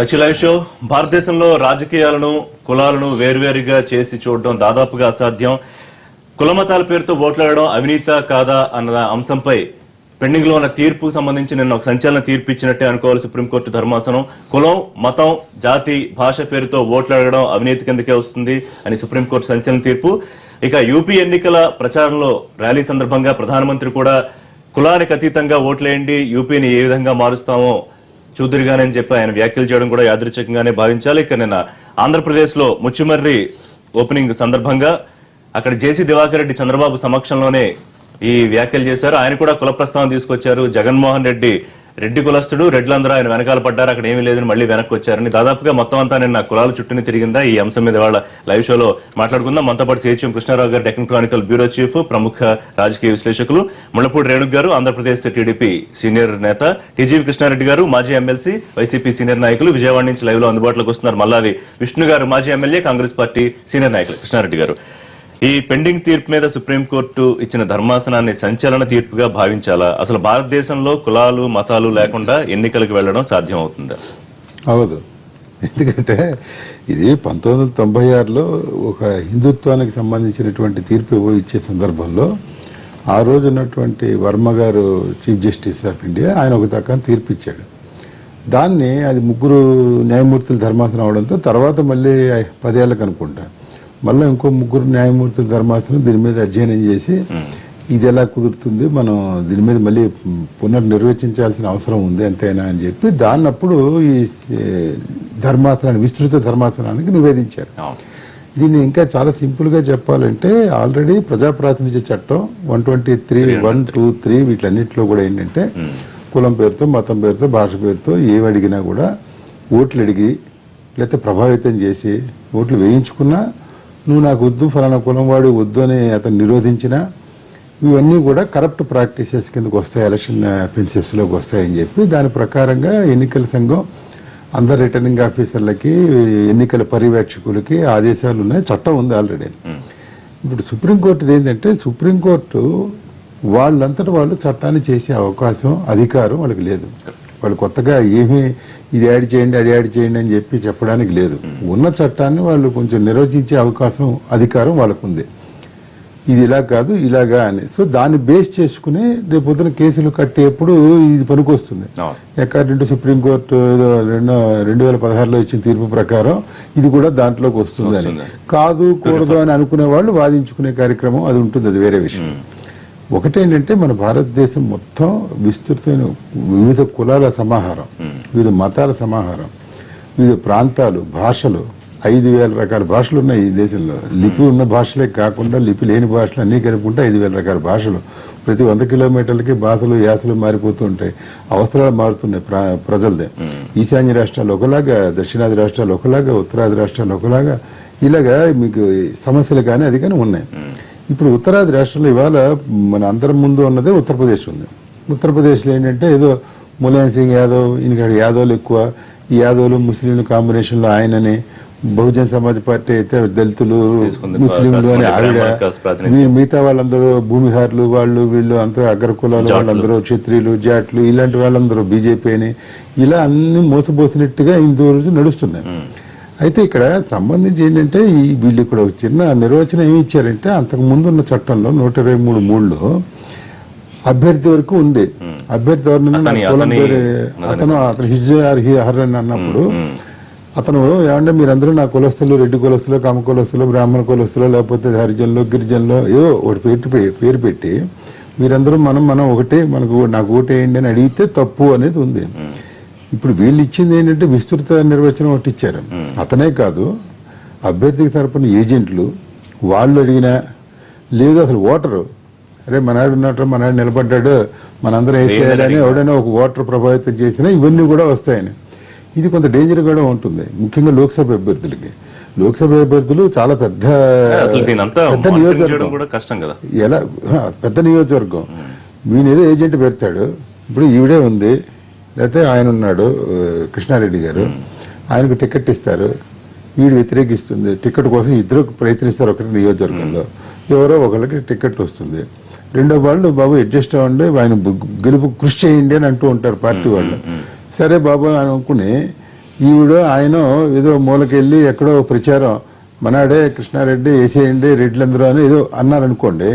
లక్ష్య live show. భారతదేశంలో రాజకీయాలను కులాలను వేర్వేరుగా చేసి చూడడం దాదాపుగా అసాధ్యం. కులమతాల పేరుతో ఓట్లాడడం అవినీత కాదా అన్న అంశంపై పెండింగ్ లో ఉన్న తీర్పుకు సంబంధించి నిన్న ఒక సంచలన తీర్పు ఇచ్చినట్టే అనుకోవాలి సుప్రీంకోర్టు ధర్మాసనం. కులం, మతం, జాతి, భాష పేరుతో ఓట్లాడడం అవినీతి కిందకే వస్తుంది అని సుప్రీంకోర్టు సంచలన తీర్పు. ఇక యూపీ ఎన్నికల ప్రచారంలో ర్యాలీ సందర్భంగా ప్రధానమంత్రి కూడా కులానికి అతీతంగా ఓట్లేయండి, యూపీని ఏ విధంగా మారుస్తామో చూదురుగానని చెప్పి ఆయన వ్యాఖ్యలు చేయడం కూడా యాదృచ్ఛికంగానే భావించాలి. ఇక నిన్న ఆంధ్రప్రదేశ్ లో ముచ్చుమర్రి ఓపెనింగ్ సందర్భంగా అక్కడ జేసీ దివాకర్ రెడ్డి చంద్రబాబు సమక్షంలోనే ఈ వ్యాఖ్యలు చేశారు. ఆయన కూడా కుల ప్రస్తావన తీసుకొచ్చారు. జగన్మోహన్ రెడ్డి రెడ్డి కులస్తుడు, రెడ్లందరూ ఆయన వెనకాల పడ్డారు, అక్కడ ఏమీ లేదని మళ్ళీ వెనక్కి వచ్చారని దాదాపుగా మొత్తం అంతా నిన్న కులాల చుట్టూని తిరిగిందా ఈ అంశం మీద వాళ్ళ లైవ్ షోలో మాట్లాడుకుందాం. మనతో పాటు సిహెచ్ఎం కృష్ణారావు గారు, డెక్కన్ క్రానికల్ బ్యూరో చీఫ్, ప్రముఖ రాజకీయ విశ్లేషకులు, ముళ్లపూడి రేణుక్ గారు, ఆంధ్రప్రదేశ్ టీడీపీ సీనియర్ నేత, టీజీవీ కృష్ణారెడ్డి గారు, మాజీ ఎమ్మెల్సీ, వైసీపీ సీనియర్ నాయకులు, విజయవాడ నుంచి లైవ్ లో అందుబాటులోకి వస్తున్నారు మల్లాది విష్ణు గారు, మాజీ ఎమ్మెల్యే, కాంగ్రెస్ పార్టీ సీనియర్ నాయకులు. కృష్ణారెడ్డి గారు, ఈ పెండింగ్ తీర్పు మీద సుప్రీంకోర్టు ఇచ్చిన ధర్మాసనాన్ని సంచలన తీర్పుగా భావించాలా? అసలు భారతదేశంలో కులాలు మతాలు లేకుండా ఎన్నికలకు వెళ్లడం సాధ్యం అవుతుందా? అవదు. ఎందుకంటే ఇది 1996లో ఒక హిందుత్వానికి సంబంధించినటువంటి తీర్పు ఇచ్చే సందర్భంలో ఆ రోజు ఉన్నటువంటి వర్మ గారు చీఫ్ జస్టిస్ ఆఫ్ ఇండియా ఆయన ఒక దక్కని తీర్పు ఇచ్చాడు. దాన్ని అది ముగ్గురు న్యాయమూర్తుల ధర్మాసనం అవడంతో తర్వాత మళ్ళీ 10 ఏళ్ళకి అనుకుంటా మళ్ళీ ఇంకో ముగ్గురు న్యాయమూర్తుల ధర్మాసనం దీని మీద అధ్యయనం చేసి ఇది ఎలా కుదురుతుంది, మనం దీని మీద మళ్ళీ పునర్నిర్వచించాల్సిన అవసరం ఉంది అంతేనా అని చెప్పి దాన్నప్పుడు ఈ ధర్మాసనాన్ని, విస్తృత ధర్మాసనానికి నివేదించారు. దీన్ని ఇంకా చాలా సింపుల్ గా చెప్పాలంటే ఆల్రెడీ ప్రజాప్రాతినిధ్య చట్టం 123, 123 వీటిలన్నింటిలో కూడా ఏంటంటే కులం పేరుతో, మతం పేరుతో, భాష పేరుతో ఏమి అడిగినా కూడా ఓట్లు అడిగి లేకపోతే ప్రభావితం చేసి ఓట్లు వేయించుకున్నా నువ్వు నాకు వద్దు, ఫలానా కులం వాడు వద్దు అని అతను నిరోధించినా ఇవన్నీ కూడా కరప్ట్ ప్రాక్టీసెస్ కిందకు వస్తాయి, ఎలక్షన్ అఫెన్సెస్లోకి వస్తాయని చెప్పి దాని ప్రకారంగా ఎన్నికల సంఘం అందరు రిటర్నింగ్ ఆఫీసర్లకి, ఎన్నికల పర్యవేక్షకులకి ఆదేశాలు ఉన్నాయి, చట్టం ఉంది ఆల్రెడీ. ఇప్పుడు సుప్రీంకోర్టు ఏంటంటే సుప్రీంకోర్టు వాళ్ళంతటా వాళ్ళు చట్టాన్ని చేసే అవకాశం, అధికారం వాళ్ళకి లేదు. వాళ్ళు కొత్తగా ఏమీ ఇది యాడ్ చేయండి, అది యాడ్ చేయండి అని చెప్పి చెప్పడానికి లేదు. ఉన్న చట్టాన్ని వాళ్ళు కొంచెం నిర్వచించే అవకాశం, అధికారం వాళ్ళకు ఉంది. ఇది ఇలా కాదు, ఇలాగా అని. సో దాన్ని బేస్ చేసుకుని రేపు పొద్దున కేసులు కట్టేప్పుడు ఇది పనికొస్తుంది. అకార్డింగ్ టు సుప్రీంకోర్టు 2016లో ఇచ్చిన తీర్పు ప్రకారం ఇది కూడా దాంట్లోకి వస్తుందని, కాదు కూడదు అని అనుకునే వాళ్ళు వాదించుకునే కార్యక్రమం అది ఉంటుంది, అది వేరే విషయం. ఒకటేంటంటే మన భారతదేశం మొత్తం విస్తృతమైన వివిధ కులాల సమాహారం, వివిధ మతాల సమాహారం, వివిధ ప్రాంతాలు, భాషలు, 5,000 రకాల భాషలు ఉన్నాయి ఈ దేశంలో. లిపి ఉన్న భాషలే కాకుండా లిపి లేని భాషలు అన్నీ కలుపుకుంటే 5,000 రకాల భాషలు. ప్రతి 100 కిలోమీటర్లకి భాషలు, యాసలు మారిపోతూ ఉంటాయి, అవసరాలు మారుతున్నాయి ప్రజలదే. ఈశాన్య రాష్ట్రాలు ఒకలాగా, దక్షిణాది రాష్ట్రాలు ఒకలాగా, ఉత్తరాది రాష్ట్రాలు ఒకలాగా, ఇలాగా మీకు సమస్యలు కానీ అది కానీ ఉన్నాయి. ఇప్పుడు ఉత్తరాది రాష్ట్రంలో ఇవాళ మన అందరం ముందు ఉన్నదే ఉత్తరప్రదేశ్ ఉంది. ఉత్తరప్రదేశ్లో ఏంటంటే ఏదో ములాయం సింగ్ యాదవ్, ఇంకా యాదవ్లు ఎక్కువ, ఈ యాదవ్లు ముస్లింలు కాంబినేషన్లో ఆయనని, బహుజన్ సమాజ్ పార్టీ అయితే దళితులు, ముస్లింలు అని ఆవిడ, మిగతా వాళ్ళందరూ భూమిహారులు, వాళ్ళు వీళ్ళు అంతా అగ్రకులాలు, వాళ్ళందరూ క్షత్రియులు, జాట్లు, ఇలాంటి వాళ్ళందరూ బీజేపీ అని, ఇలా అన్ని మోసపోసినట్టుగా హిందూ రోజు నడుస్తున్నాయి. అయితే ఇక్కడ సంబంధించి ఏంటంటే వీళ్ళు ఇక్కడ ఒక చిన్న నిర్వచనం ఏమి ఇచ్చారంటే అంతకు ముందు ఉన్న చట్టంలో 123(3)లో అభ్యర్థి వరకు ఉంది. అభ్యర్థి అతను హిజ్ ఆర్ హర్ అని అన్నప్పుడు అతను ఏమంటే మీరందరూ నా కులస్తులు, రెడ్డి కులస్తులు, కమ్మ కులస్తులు, బ్రాహ్మణ కులస్తులు, లేకపోతే హరిజనులు, గిరిజనులు ఏవో ఒకటి పేరు పెట్టి మీరందరూ మనం ఒకటే, నాకు ఓటేయండి అని అడిగితే తప్పు అనేది ఉంది. ఇప్పుడు వీళ్ళు ఇచ్చింది ఏంటంటే విస్తృత నిర్వచనం ఒకటి ఇచ్చారు. అతనే కాదు, అభ్యర్థికి తరపున ఏజెంట్లు వాళ్ళు అడిగినా, లేదు అసలు ఓటరు, అరే మనాడు ఉన్నట్టు మనాడు నిలబడ్డాడు, మనందరం వేసేయాలని ఎవడైనా ఒక ఓటర్ ప్రభావితం చేసినా ఇవన్నీ కూడా వస్తాయని. ఇది కొంత డేంజర్ కూడా ఉంటుంది, ముఖ్యంగా లోక్సభ అభ్యర్థులకి. లోక్సభ అభ్యర్థులు చాలా పెద్ద నియోజకవర్గం, ఎలా పెద్ద నియోజకవర్గం. వీనేదో ఏజెంట్ పెడతాడు. ఇప్పుడు ఈవిడే ఉంది, లేకపోతే ఆయన ఉన్నాడు కృష్ణారెడ్డి గారు, ఆయనకు టికెట్ ఇస్తారు, వీడు వ్యతిరేకిస్తుంది, టికెట్ కోసం ఇద్దరు ప్రయత్నిస్తారు ఒకటి నియోజకవర్గంలో, ఎవరో ఒకరికి టికెట్ వస్తుంది. రెండో వాళ్ళు బాబు అడ్జస్ట్ అవ్వండి, ఆయన గెలుపు కృషి చేయండి అని అంటూ ఉంటారు పార్టీ వాళ్ళు. సరే బాబు అని అనుకుని ఈవిడ ఆయన ఏదో మూలకెళ్ళి ఎక్కడో ప్రచారం మనాడే కృష్ణారెడ్డి వేసేయండి రెడ్లందరూ అని ఏదో అన్నారనుకోండి,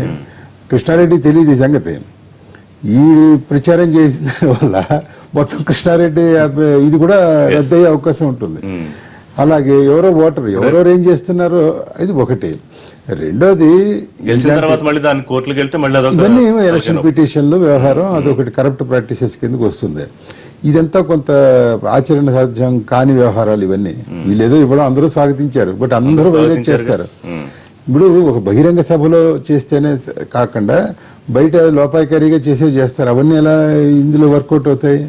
కృష్ణారెడ్డి తెలియదు ఈ సంగతి. ఈ ప్రచారం చేసిన దానివల్ల మొత్తం కృష్ణారెడ్డి ఇది కూడా రద్దయ్యే అవకాశం ఉంటుంది. అలాగే ఎవరో ఓటర్ ఎవరెవరు ఏం చేస్తున్నారో ఇది ఒకటి. రెండోది ఇవన్నీ ఎలక్షన్ పిటిషన్లు వ్యవహారం అదొకటి కరప్ట్ ప్రాక్టీసెస్ కిందకి వస్తుంది. ఇదంతా కొంత ఆచరణ సాధ్యం కాని వ్యవహారాలు ఇవన్నీ. వీళ్ళేదో ఇవ్వడం అందరూ స్వాగతించారు, బట్ అందరూ వైలేట్ చేస్తారు. ఇప్పుడు ఒక బహిరంగ సభలో చేస్తేనే కాకుండా బయట లోపాయకారిగా చేస్తారు. అవన్నీ ఎలా ఇందులో వర్కౌట్ అవుతాయి?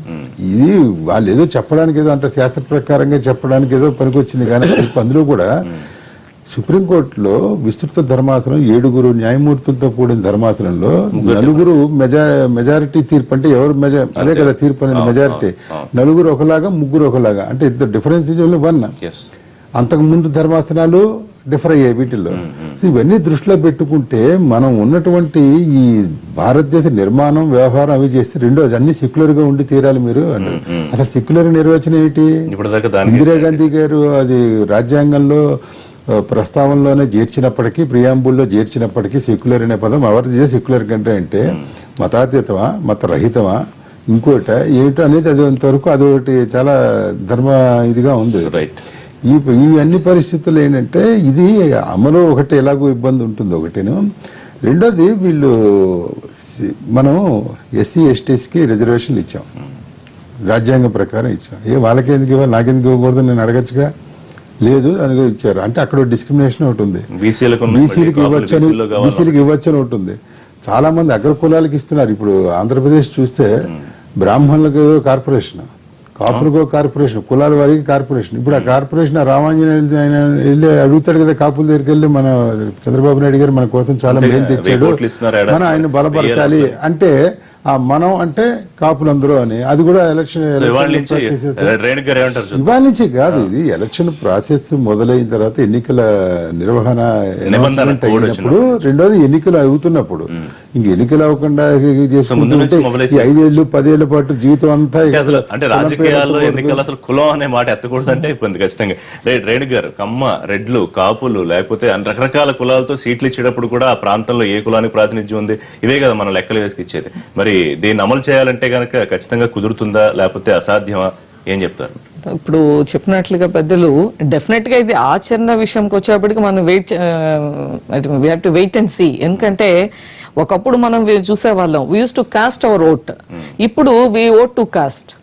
ఇది వాళ్ళు ఏదో చెప్పడానికి ఏదో అంటే శాస్త్ర ప్రకారంగా చెప్పడానికి ఏదో పనికొచ్చింది. కానీ అందులో కూడా సుప్రీంకోర్టులో విస్తృత ధర్మాసనం 7 న్యాయమూర్తులతో కూడిన ధర్మాసనంలో 4 మెజారిటీ తీర్పు అంటే ఎవరు అదే కదా తీర్పు అనేది మెజారిటీ. 4 ఒకలాగా 3 ఒకలాగా అంటే ఇద్దరు డిఫరెన్స్ ఇస్ ఓన్లీ 1. అంతకు ముందు ధర్మాసనాలు డిఫర్ అయ్యాయి వీటిల్లో. ఇవన్నీ దృష్టిలో పెట్టుకుంటే మనం ఉన్నటువంటి ఈ భారతదేశ నిర్మాణం వ్యవహారం అవి చేస్తే రెండోది అన్ని సెక్యులర్ గా ఉండి తీరాలి మీరు అంటారు. అసలు సెక్యులర్ నిర్వచనం ఏంటి? ఇందిరాగాంధీ గారు అది రాజ్యాంగంలో ప్రస్తావనలోనే చేర్చినప్పటికీ ప్రియాంబుల్లో చేర్చినప్పటికీ సెక్యులర్ అనే పదం ఎవరు చేసే సెక్యులర్ కంటే అంటే మతాతీతమా మతరహితమా ఇంకోట ఏమిటో అనేది అది అంతవరకు అదొకటి చాలా ధర్మ ఇదిగా ఉంది. ఈ అన్ని పరిస్థితులు ఏంటంటే ఇది అమలు ఒకటి ఎలాగో ఇబ్బంది ఉంటుంది ఒకటిను. రెండోది వీళ్ళు మనం ఎస్సీ ఎస్టీస్కి రిజర్వేషన్లు ఇచ్చాం, రాజ్యాంగం ప్రకారం ఇచ్చాం. వాళ్ళకి ఎందుకు ఇవ్వాలి, నాకెందుకు ఇవ్వకూడదు నేను అడగచ్చుగా? లేదు అనుకో ఇచ్చారు అంటే అక్కడ డిస్క్రిమినేషన్ ఒకటి ఉంది. బీసీలకు ఇవ్వచ్చని ఒకటి ఉంది. చాలా మంది అగ్ర కులాలకు ఇస్తున్నారు. ఇప్పుడు ఆంధ్రప్రదేశ్ చూస్తే బ్రాహ్మణులకు కార్పొరేషన్, కాపులకు కార్పొరేషన్, కులాల వారికి కార్పొరేషన్. ఇప్పుడు ఆ కార్పొరేషన్ రామాంజనేయులు ఆయన వెళ్ళి అడుగుతాడు కదా కాపుల దగ్గరికి వెళ్ళి, మన చంద్రబాబు నాయుడు గారు మన కోసం చాలా మేలు తెచ్చాడు, మనం ఆయన బలపరచాలి అంటే ఆ మనం అంటే కాపులందరూ అని అది కూడా ఎలక్షన్ ఇవాళ నుంచి కాదు. ఇది ఎలక్షన్ ప్రాసెస్ మొదలైన తర్వాత ఎన్నికల నిర్వహణ అయినప్పుడు, రెండోది ఎన్నికలు అవుతున్నప్పుడు. ఇంక ఎన్నికలు అవ్వకుండా చేసుకుంటుంటే 5 ఏళ్ళు 10 ఏళ్ల పాటు జీవితం అంతా అంటే రాజకీయాల్లో ఎన్నికలు అసలు కులం అనే మాట ఎత్తకూడదు అంటే ఇబ్బంది ఖచ్చితంగా. రేణు గారు, కమ్మ, రెడ్లు, కాపులు లేకపోతే రకరకాల కులాలతో సీట్లు ఇచ్చేటప్పుడు కూడా ఆ ప్రాంతంలో ఏ కులానికి ప్రాతినిధ్యం ఉంది ఇవే కదా మనం లెక్కలు వేసుకు ఇచ్చేది. మరి దీన్ని అమలు చేయాలంటే కనుక ఖచ్చితంగా కుదురుతుందా లేకపోతే అసాధ్యమా, ఏం చెప్తారు? ఇప్పుడు చెప్పినట్లుగా పెద్దలు డెఫినెట్ గా ఇది ఆచరణ విషయంకి వచ్చేప్పటికి మనం we have to wait and see. ఎందుకంటే ఒకప్పుడు మనం చూసేవాళ్ళం we use to cast our vote, ఇప్పుడు వీ ఓట్ టు కాస్ట్.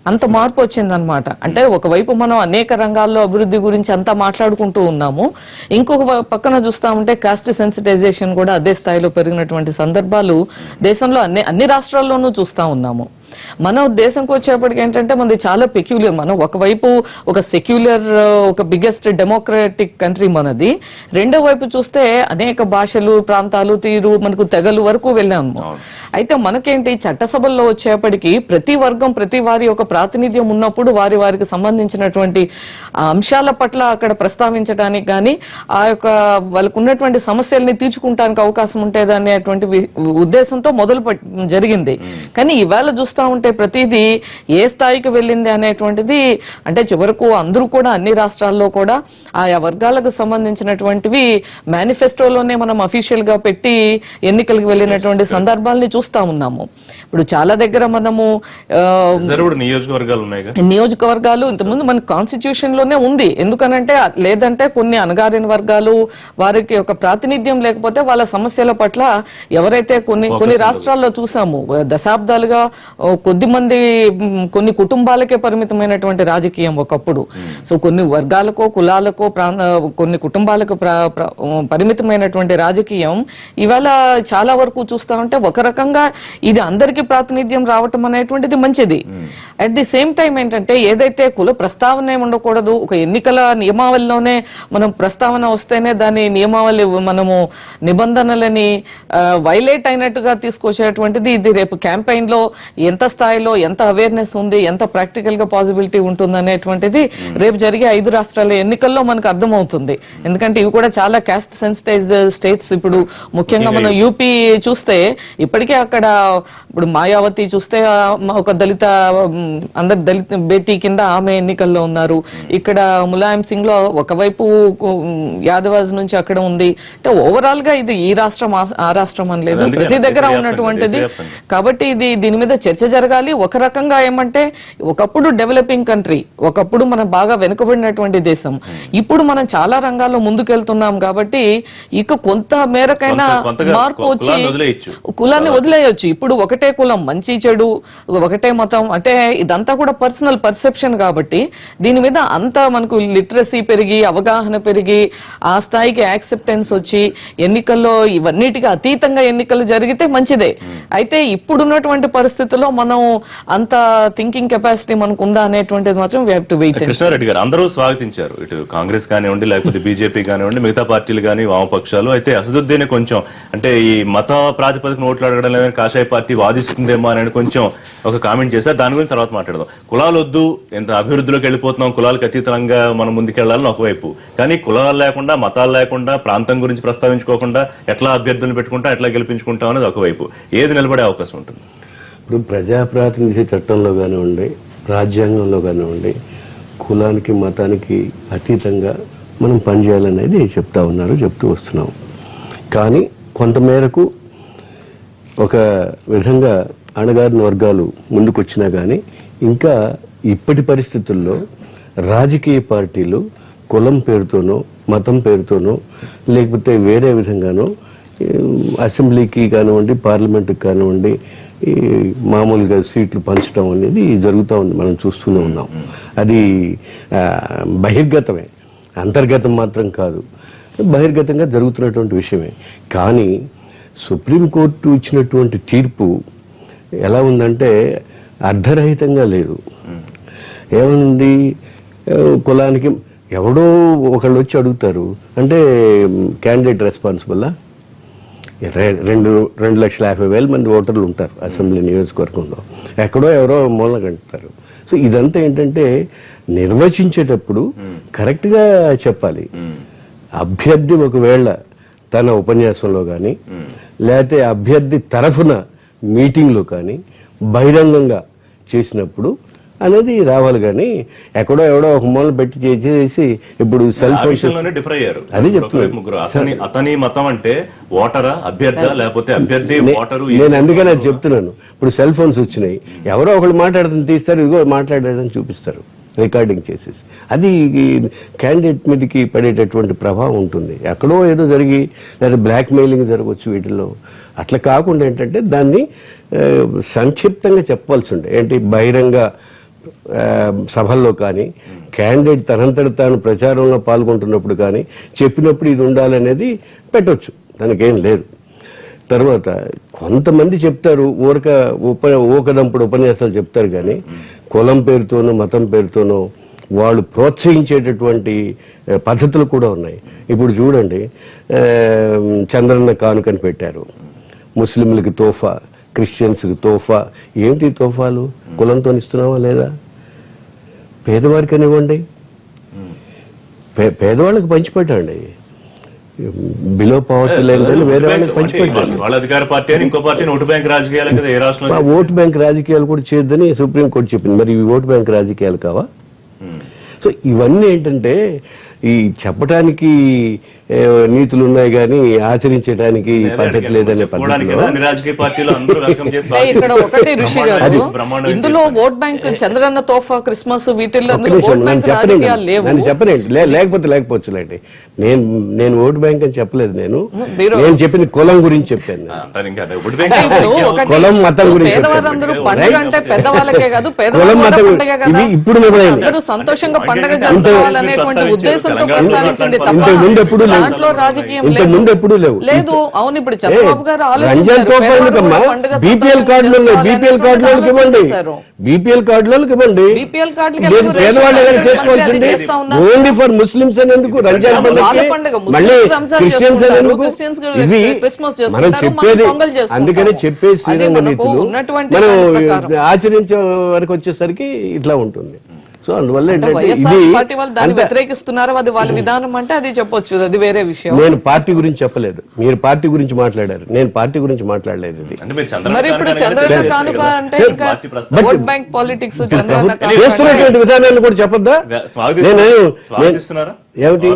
అంత మార్పు వచ్చిందనమాట. అంటే ఒకవైపు మనం అనేక రంగాల్లో అభివృద్ధి గురించి అంతా మాట్లాడుకుంటూ ఉన్నాము, ఇంకొక పక్కన చూస్తామంటే కాస్ట్ సెన్సిటైజేషన్ కూడా అదే స్థాయిలో పెరిగినటువంటి సందర్భాలు దేశంలో అన్ని రాష్ట్రాల్లోనూ చూస్తా ఉన్నాము. మన దేశంకి వచ్చేప్పటికి ఏంటంటే మనది చాలా పెక్యులర్. మనం ఒకవైపు ఒక సెక్యులర్, ఒక బిగ్గెస్ట్ డెమోక్రటిక్ కంట్రీ మనది. రెండో వైపు చూస్తే అనేక భాషలు, ప్రాంతాలు, తీరు, మనకు తెగలు వరకు వెళ్ళాము. అయితే మనకేంటి చట్టసభల్లో వచ్చేప్పటికి ప్రతి వర్గం, ప్రతి వారి ఒక ప్రాతినిధ్యం ఉన్నప్పుడు వారికి సంబంధించినటువంటి అంశాల పట్ల అక్కడ ప్రస్తావించడానికి కానీ ఆ యొక్క వాళ్ళకు ఉన్నటువంటి సమస్యల్ని తీర్చుకుంటానికి అవకాశం ఉంటుంది అనేటువంటి ఉద్దేశంతో జరిగింది. కానీ ఇవాళ చూస్తా ఉంటే ప్రతిదీ ఏ స్థాయికి వెళ్ళింది అనేటువంటిది, అంటే చివరకు అందరూ కూడా అన్ని రాష్ట్రాల్లో కూడా ఆయా వర్గాలకు సంబంధించినటువంటివి మేనిఫెస్టోలోనే మనం అఫీషియల్ గా పెట్టి ఎన్నికలకు వెళ్ళినటువంటి సందర్భాలని చూస్తా ఉన్నాము. ఇప్పుడు చాలా దగ్గర మనము నియోజకవర్గాలు ఇంతకుముందు మన కాన్స్టిట్యూషన్ లోనే ఉంది. ఎందుకనంటే లేదంటే కొన్ని అణగారిన వర్గాలు వారికి ఒక ప్రాతినిధ్యం లేకపోతే వాళ్ళ సమస్యల పట్ల ఎవరైతే కొన్ని రాష్ట్రాల్లో చూసాము దశాబ్దాలుగా కొద్దిమంది కొన్ని కుటుంబాలకే పరిమితమైనటువంటి రాజకీయం ఒకప్పుడు. సో కొన్ని వర్గాలకో కులాలకో కొన్ని కుటుంబాలకు పరిమితమైనటువంటి రాజకీయం ఇవాళ చాలా వరకు చూస్తా ఉంటే ఒక రకంగా ఇది అందరికీ ప్రాతినిధ్యం రావటం అనేటువంటిది మంచిది. అట్ ది సేమ్ టైం ఏంటంటే ఏదైతే కుల ప్రస్తావన ఉండకూడదు, ఒక ఎన్నికల నియమావళిలోనే మనం ప్రస్తావన వస్తేనే దాని నియమావళి మనము నిబంధనలని వైలేట్ అయినట్టుగా తీసుకొచ్చేటువంటిది ఇది రేపు క్యాంపెయిన్ లో ఎంత స్థాయిలో ఎంత అవేర్నెస్ ఉంది, ఎంత ప్రాక్టికల్ గా పాసిబిలిటీ ఉంటుంది అనేటువంటిది రేపు జరిగే 5 రాష్ట్రాల ఎన్నికల్లో మనకు అర్థమవుతుంది. ఎందుకంటే ఇవి కూడా చాలా కాస్ట్ సెన్సిటైజ్డ్ స్టేట్స్. ఇప్పుడు ముఖ్యంగా మనం యూపీ చూస్తే ఇప్పటికే అక్కడ ఇప్పుడు మాయావతి చూస్తే ఒక దళిత అందరు దళిత బేటీ కింద ఆమె ఎన్నికల్లో ఉన్నారు. ఇక్కడ ములాయం సింగ్ లో ఒకవైపు యాదవాజ్ నుంచి అక్కడ ఉంది. అంటే ఓవరాల్ గా ఇది ఈ రాష్ట్రం ఆ రాష్ట్రం అని లేదు, ప్రతి దగ్గర ఉన్నటువంటిది. కాబట్టి దీని మీద చర్చ జరగాలి. ఒక రకంగా ఏమంటే ఒకప్పుడు డెవలపింగ్ కంట్రీ, ఒకప్పుడు మనం బాగా వెనుకబడినటువంటి దేశం, ఇప్పుడు మనం చాలా రంగాల్లో ముందుకెళ్తున్నాం. కాబట్టి ఇక కొంత మేరకైనా మార్పు వచ్చి కులాన్ని వదిలేయొచ్చు. ఇప్పుడు ఒకటే కులం, మంచి చెడు, ఒకటే మతం అంటే ఇదంతా కూడా పర్సనల్ పర్సెప్షన్. కాబట్టి దీని మీద అంతా మనకు లిటరసీ పెరిగి, అవగాహన పెరిగి, ఆ స్థాయికి యాక్సెప్టెన్స్ వచ్చి ఎన్నికల్లో ఇవన్నిటికీ అతీతంగా ఎన్నికలు జరిగితే మంచిదే. అయితే ఇప్పుడున్నటువంటి పరిస్థితుల్లో మనం అంత థింకింగ్ కెపాసిటీ మనకు ఉందా అనేటువంటిది మాత్రం we have to wait. Krishnareddy గారు అందరూ స్వాగతించారు, ఇటు కాంగ్రెస్ కానివ్వండి, లేకపోతే బీజేపీ కానివ్వండి, మిగతా పార్టీలు కానీ, వామపక్షాలు. అయితే అసదుద్దీన్ కొంచెం అంటే ఈ మత ప్రాతిపదికన ఓట్లు అడగడం లేదని కాషాయ పార్టీ వాదిస్తుందేమో అని కొంచెం ఒక కామెంట్ చేశారు. దాని గురించి తర్వాత మాట్లాడదాం. కులాలు వద్దు, ఎంత అభివృద్ధిలోకి వెళ్ళిపోతున్నాం, కులాలకు అతీతంగా మనం ముందుకెళ్లాలని ఒకవైపు, కానీ కులాలు లేకుండా, మతాలు లేకుండా, ప్రాంతం గురించి ప్రస్తావించుకోకుండా ఎట్లా అభ్యర్థులను పెట్టుకుంటా, ఎట్లా గెలిపించుకుంటాం అనేది ఒకవైపు. ఏది నిలబడే అవకాశం ఉంటుంది? ఇప్పుడు ప్రజాప్రాతినిధ్య చట్టంలో కానివ్వండి, రాజ్యాంగంలో కానివ్వండి, కులానికి మతానికి అతీతంగా మనం పనిచేయాలనేది చెప్తూ వస్తున్నాం. కానీ కొంతమేరకు ఒక విధంగా అణగారిన వర్గాలు ముందుకొచ్చినా కానీ ఇంకా ఇప్పటి పరిస్థితుల్లో రాజకీయ పార్టీలు కులం పేరుతోనో, మతం పేరుతోనో, లేకపోతే వేరే విధంగానో అసెంబ్లీకి కానివ్వండి, పార్లమెంటుకి కానివ్వండి, ఈ మామూలుగా సీట్లు పంచడం అనేది జరుగుతూ ఉంది, మనం చూస్తూనే ఉన్నాం. అది బహిర్గతమే, అంతర్గతం మాత్రం కాదు, బహిర్గతంగా జరుగుతున్నటువంటి విషయమే. కానీ సుప్రీంకోర్టు ఇచ్చినటువంటి తీర్పు ఎలా ఉందంటే అర్ధరహితంగా లేదు. ఏముంది, కులానికి ఎవడో ఒకళ్ళు వచ్చి అడుగుతారు అంటే క్యాండిడేట్ రెస్పాన్సిబుల్లా? 2,50,000 మంది ఓటర్లు ఉంటారు అసెంబ్లీ నియోజకవర్గంలో, ఎక్కడో ఎవరో మూలన కంటారు. సో ఇదంతా ఏంటంటే నిర్వచించేటప్పుడు కరెక్ట్గా చెప్పాలి. అభ్యర్థి ఒకవేళ తన ఉపన్యాసంలో కానీ, లేకపోతే అభ్యర్థి తరఫున మీటింగ్లో కానీ బహిరంగంగా చేసినప్పుడు అనేది రావాలి. కానీ ఎక్కడో ఎవడో ఒక మూల పెట్టి చేసి ఇప్పుడు సెల్ ఫోన్ డిఫర్ అయ్యారు. అది చెప్తున్నాను. అతని మతం అంటే ఓటరా, అభ్యర్థి, లేకపోతే అభ్యర్థి ఓటరు. నేను అందుకనే అది చెప్తున్నాను. ఇప్పుడు సెల్ ఫోన్స్ వచ్చినాయి, ఎవరో ఒకళ్ళు మాట్లాడుతుంది తీస్తారు, ఇదిగో మాట్లాడారని చూపిస్తారు రికార్డింగ్ చేసేసి. అది క్యాండిడేట్ మీదకి పడేటటువంటి ప్రభావం ఉంటుంది. ఎక్కడో ఏదో జరిగి లేదా బ్లాక్ మెయిలింగ్ జరగవచ్చు వీటిల్లో. అట్లా కాకుండా ఏంటంటే దాన్ని సంక్షిప్తంగా చెప్పాల్సి ఉండే. ఏంటి, బహిరంగ సభల్లో కానీ, క్యాండిడేట్ తనంతట తాను ప్రచారంలో పాల్గొంటున్నప్పుడు కానీ చెప్పినప్పుడు ఇది ఉండాలనేది పెట్టవచ్చు, దానికేం లేదు. తర్వాత కొంతమంది చెప్తారు, ఊకదంపుడు ఉపన్యాసాలు చెప్తారు, కానీ కులం పేరుతోనో మతం పేరుతోనో వాళ్ళు ప్రోత్సహించేటటువంటి పద్ధతులు కూడా ఉన్నాయి. ఇప్పుడు చూడండి, చంద్రన్న కానుకని పెట్టారు, ముస్లింలకి తోఫా, క్రిస్టియన్స్కి తోఫా. ఏంటి తోఫాలు? కులంతో ఇస్తున్నావా లేదా? పేదవారికి అనివ్వండి, పేదవాళ్ళకి పంచిపెట్టండి. బిలో పవర్టీ లైన్ వేరే వాళ్ళకి పంచిపెట్టారు. వాళ్ళ అధికార పార్టీ అని ఇంకో పార్టీ ఓటు బ్యాంక్ రాజకీయాలు కదా ఏ రాష్ట్రంలో. ఓటు బ్యాంక్ రాజకీయాలు కూడా చేయొద్దని సుప్రీంకోర్టు చెప్పింది. మరి ఇవి ఓటు బ్యాంక్ రాజకీయాలు కావా? సో ఇవన్నీ ఏంటంటే ఈ చెప్పడానికి నీతులు ఉన్నాయి కానీ ఆచరించడానికి పద్ధతి లేదనే ఇక్కడ ఒకటి ఋషి గారు, ఇందులో ఓట్ బ్యాంక్, చంద్రన్న తోఫా, క్రిస్మస్ వీటిల్లో నన్ను చెప్పనండి, లేకపోవచ్చులేండి. నేను ఓటు బ్యాంక్ అని చెప్పలేదు. నేను చెప్పింది కులం గురించి చెప్పాను. కులం మతం గురించి కులం మతం ఇప్పుడు సంతోషంగా పండుగ జరుపుకోవాలనేటువంటి ఉద్దేశంతో ప్రస్తావించింది తప్ప దాంట్లో రాజకీయం లేవు. లేదు. అవును, ఇప్పుడు చంద్రబాబు గారు రంజాన్ తోఫా ఎందుకమ్మా? బీపీఎల్ కార్డులలో ఇవ్వండి, బీపీఎల్ కార్డులకు ఇవ్వండి. పేదవాళ్ళు ఏదైనా చేసుకోవాల్సింది. ఓన్లీ ఫర్ ముస్లిమ్స్ అని ఎందుకు? రంజాన్ పండుగ మళ్ళీ క్రిస్టియన్స్ అని ఎందుకు? ఇది మనం చెప్పేది. అందుకని చెప్పే శ్రీరంగ నీతులు మనం ఆచరించే వరకు వచ్చేసరికి ఇట్లా ఉంటుంది. సో అందువల్ల ఏంటంటే వైఎస్ఆర్ పార్టీ వాళ్ళు దాన్ని వ్యతిరేకిస్తున్నారు, అది వాళ్ళ విధానం అంటే అది చెప్పొచ్చు, అది వేరే విషయం. నేను పార్టీ గురించి చెప్పలేదు, మీరు పార్టీ గురించి మాట్లాడారు, నేను పార్టీ గురించి మాట్లాడలేదు. ఇది అంటే మీరు చంద్రబాబు మరి ఇప్పుడు చంద్రన్న కానుక అంటే ఇంకా ఓట్ బ్యాంక్ పాలిటిక్స్ చంద్రన్న చేస్తున్నటువంటి విధానాన్ని కూడా చెప్పొద్దా? స్వాగతిస్తున్నారా? ఏమిటి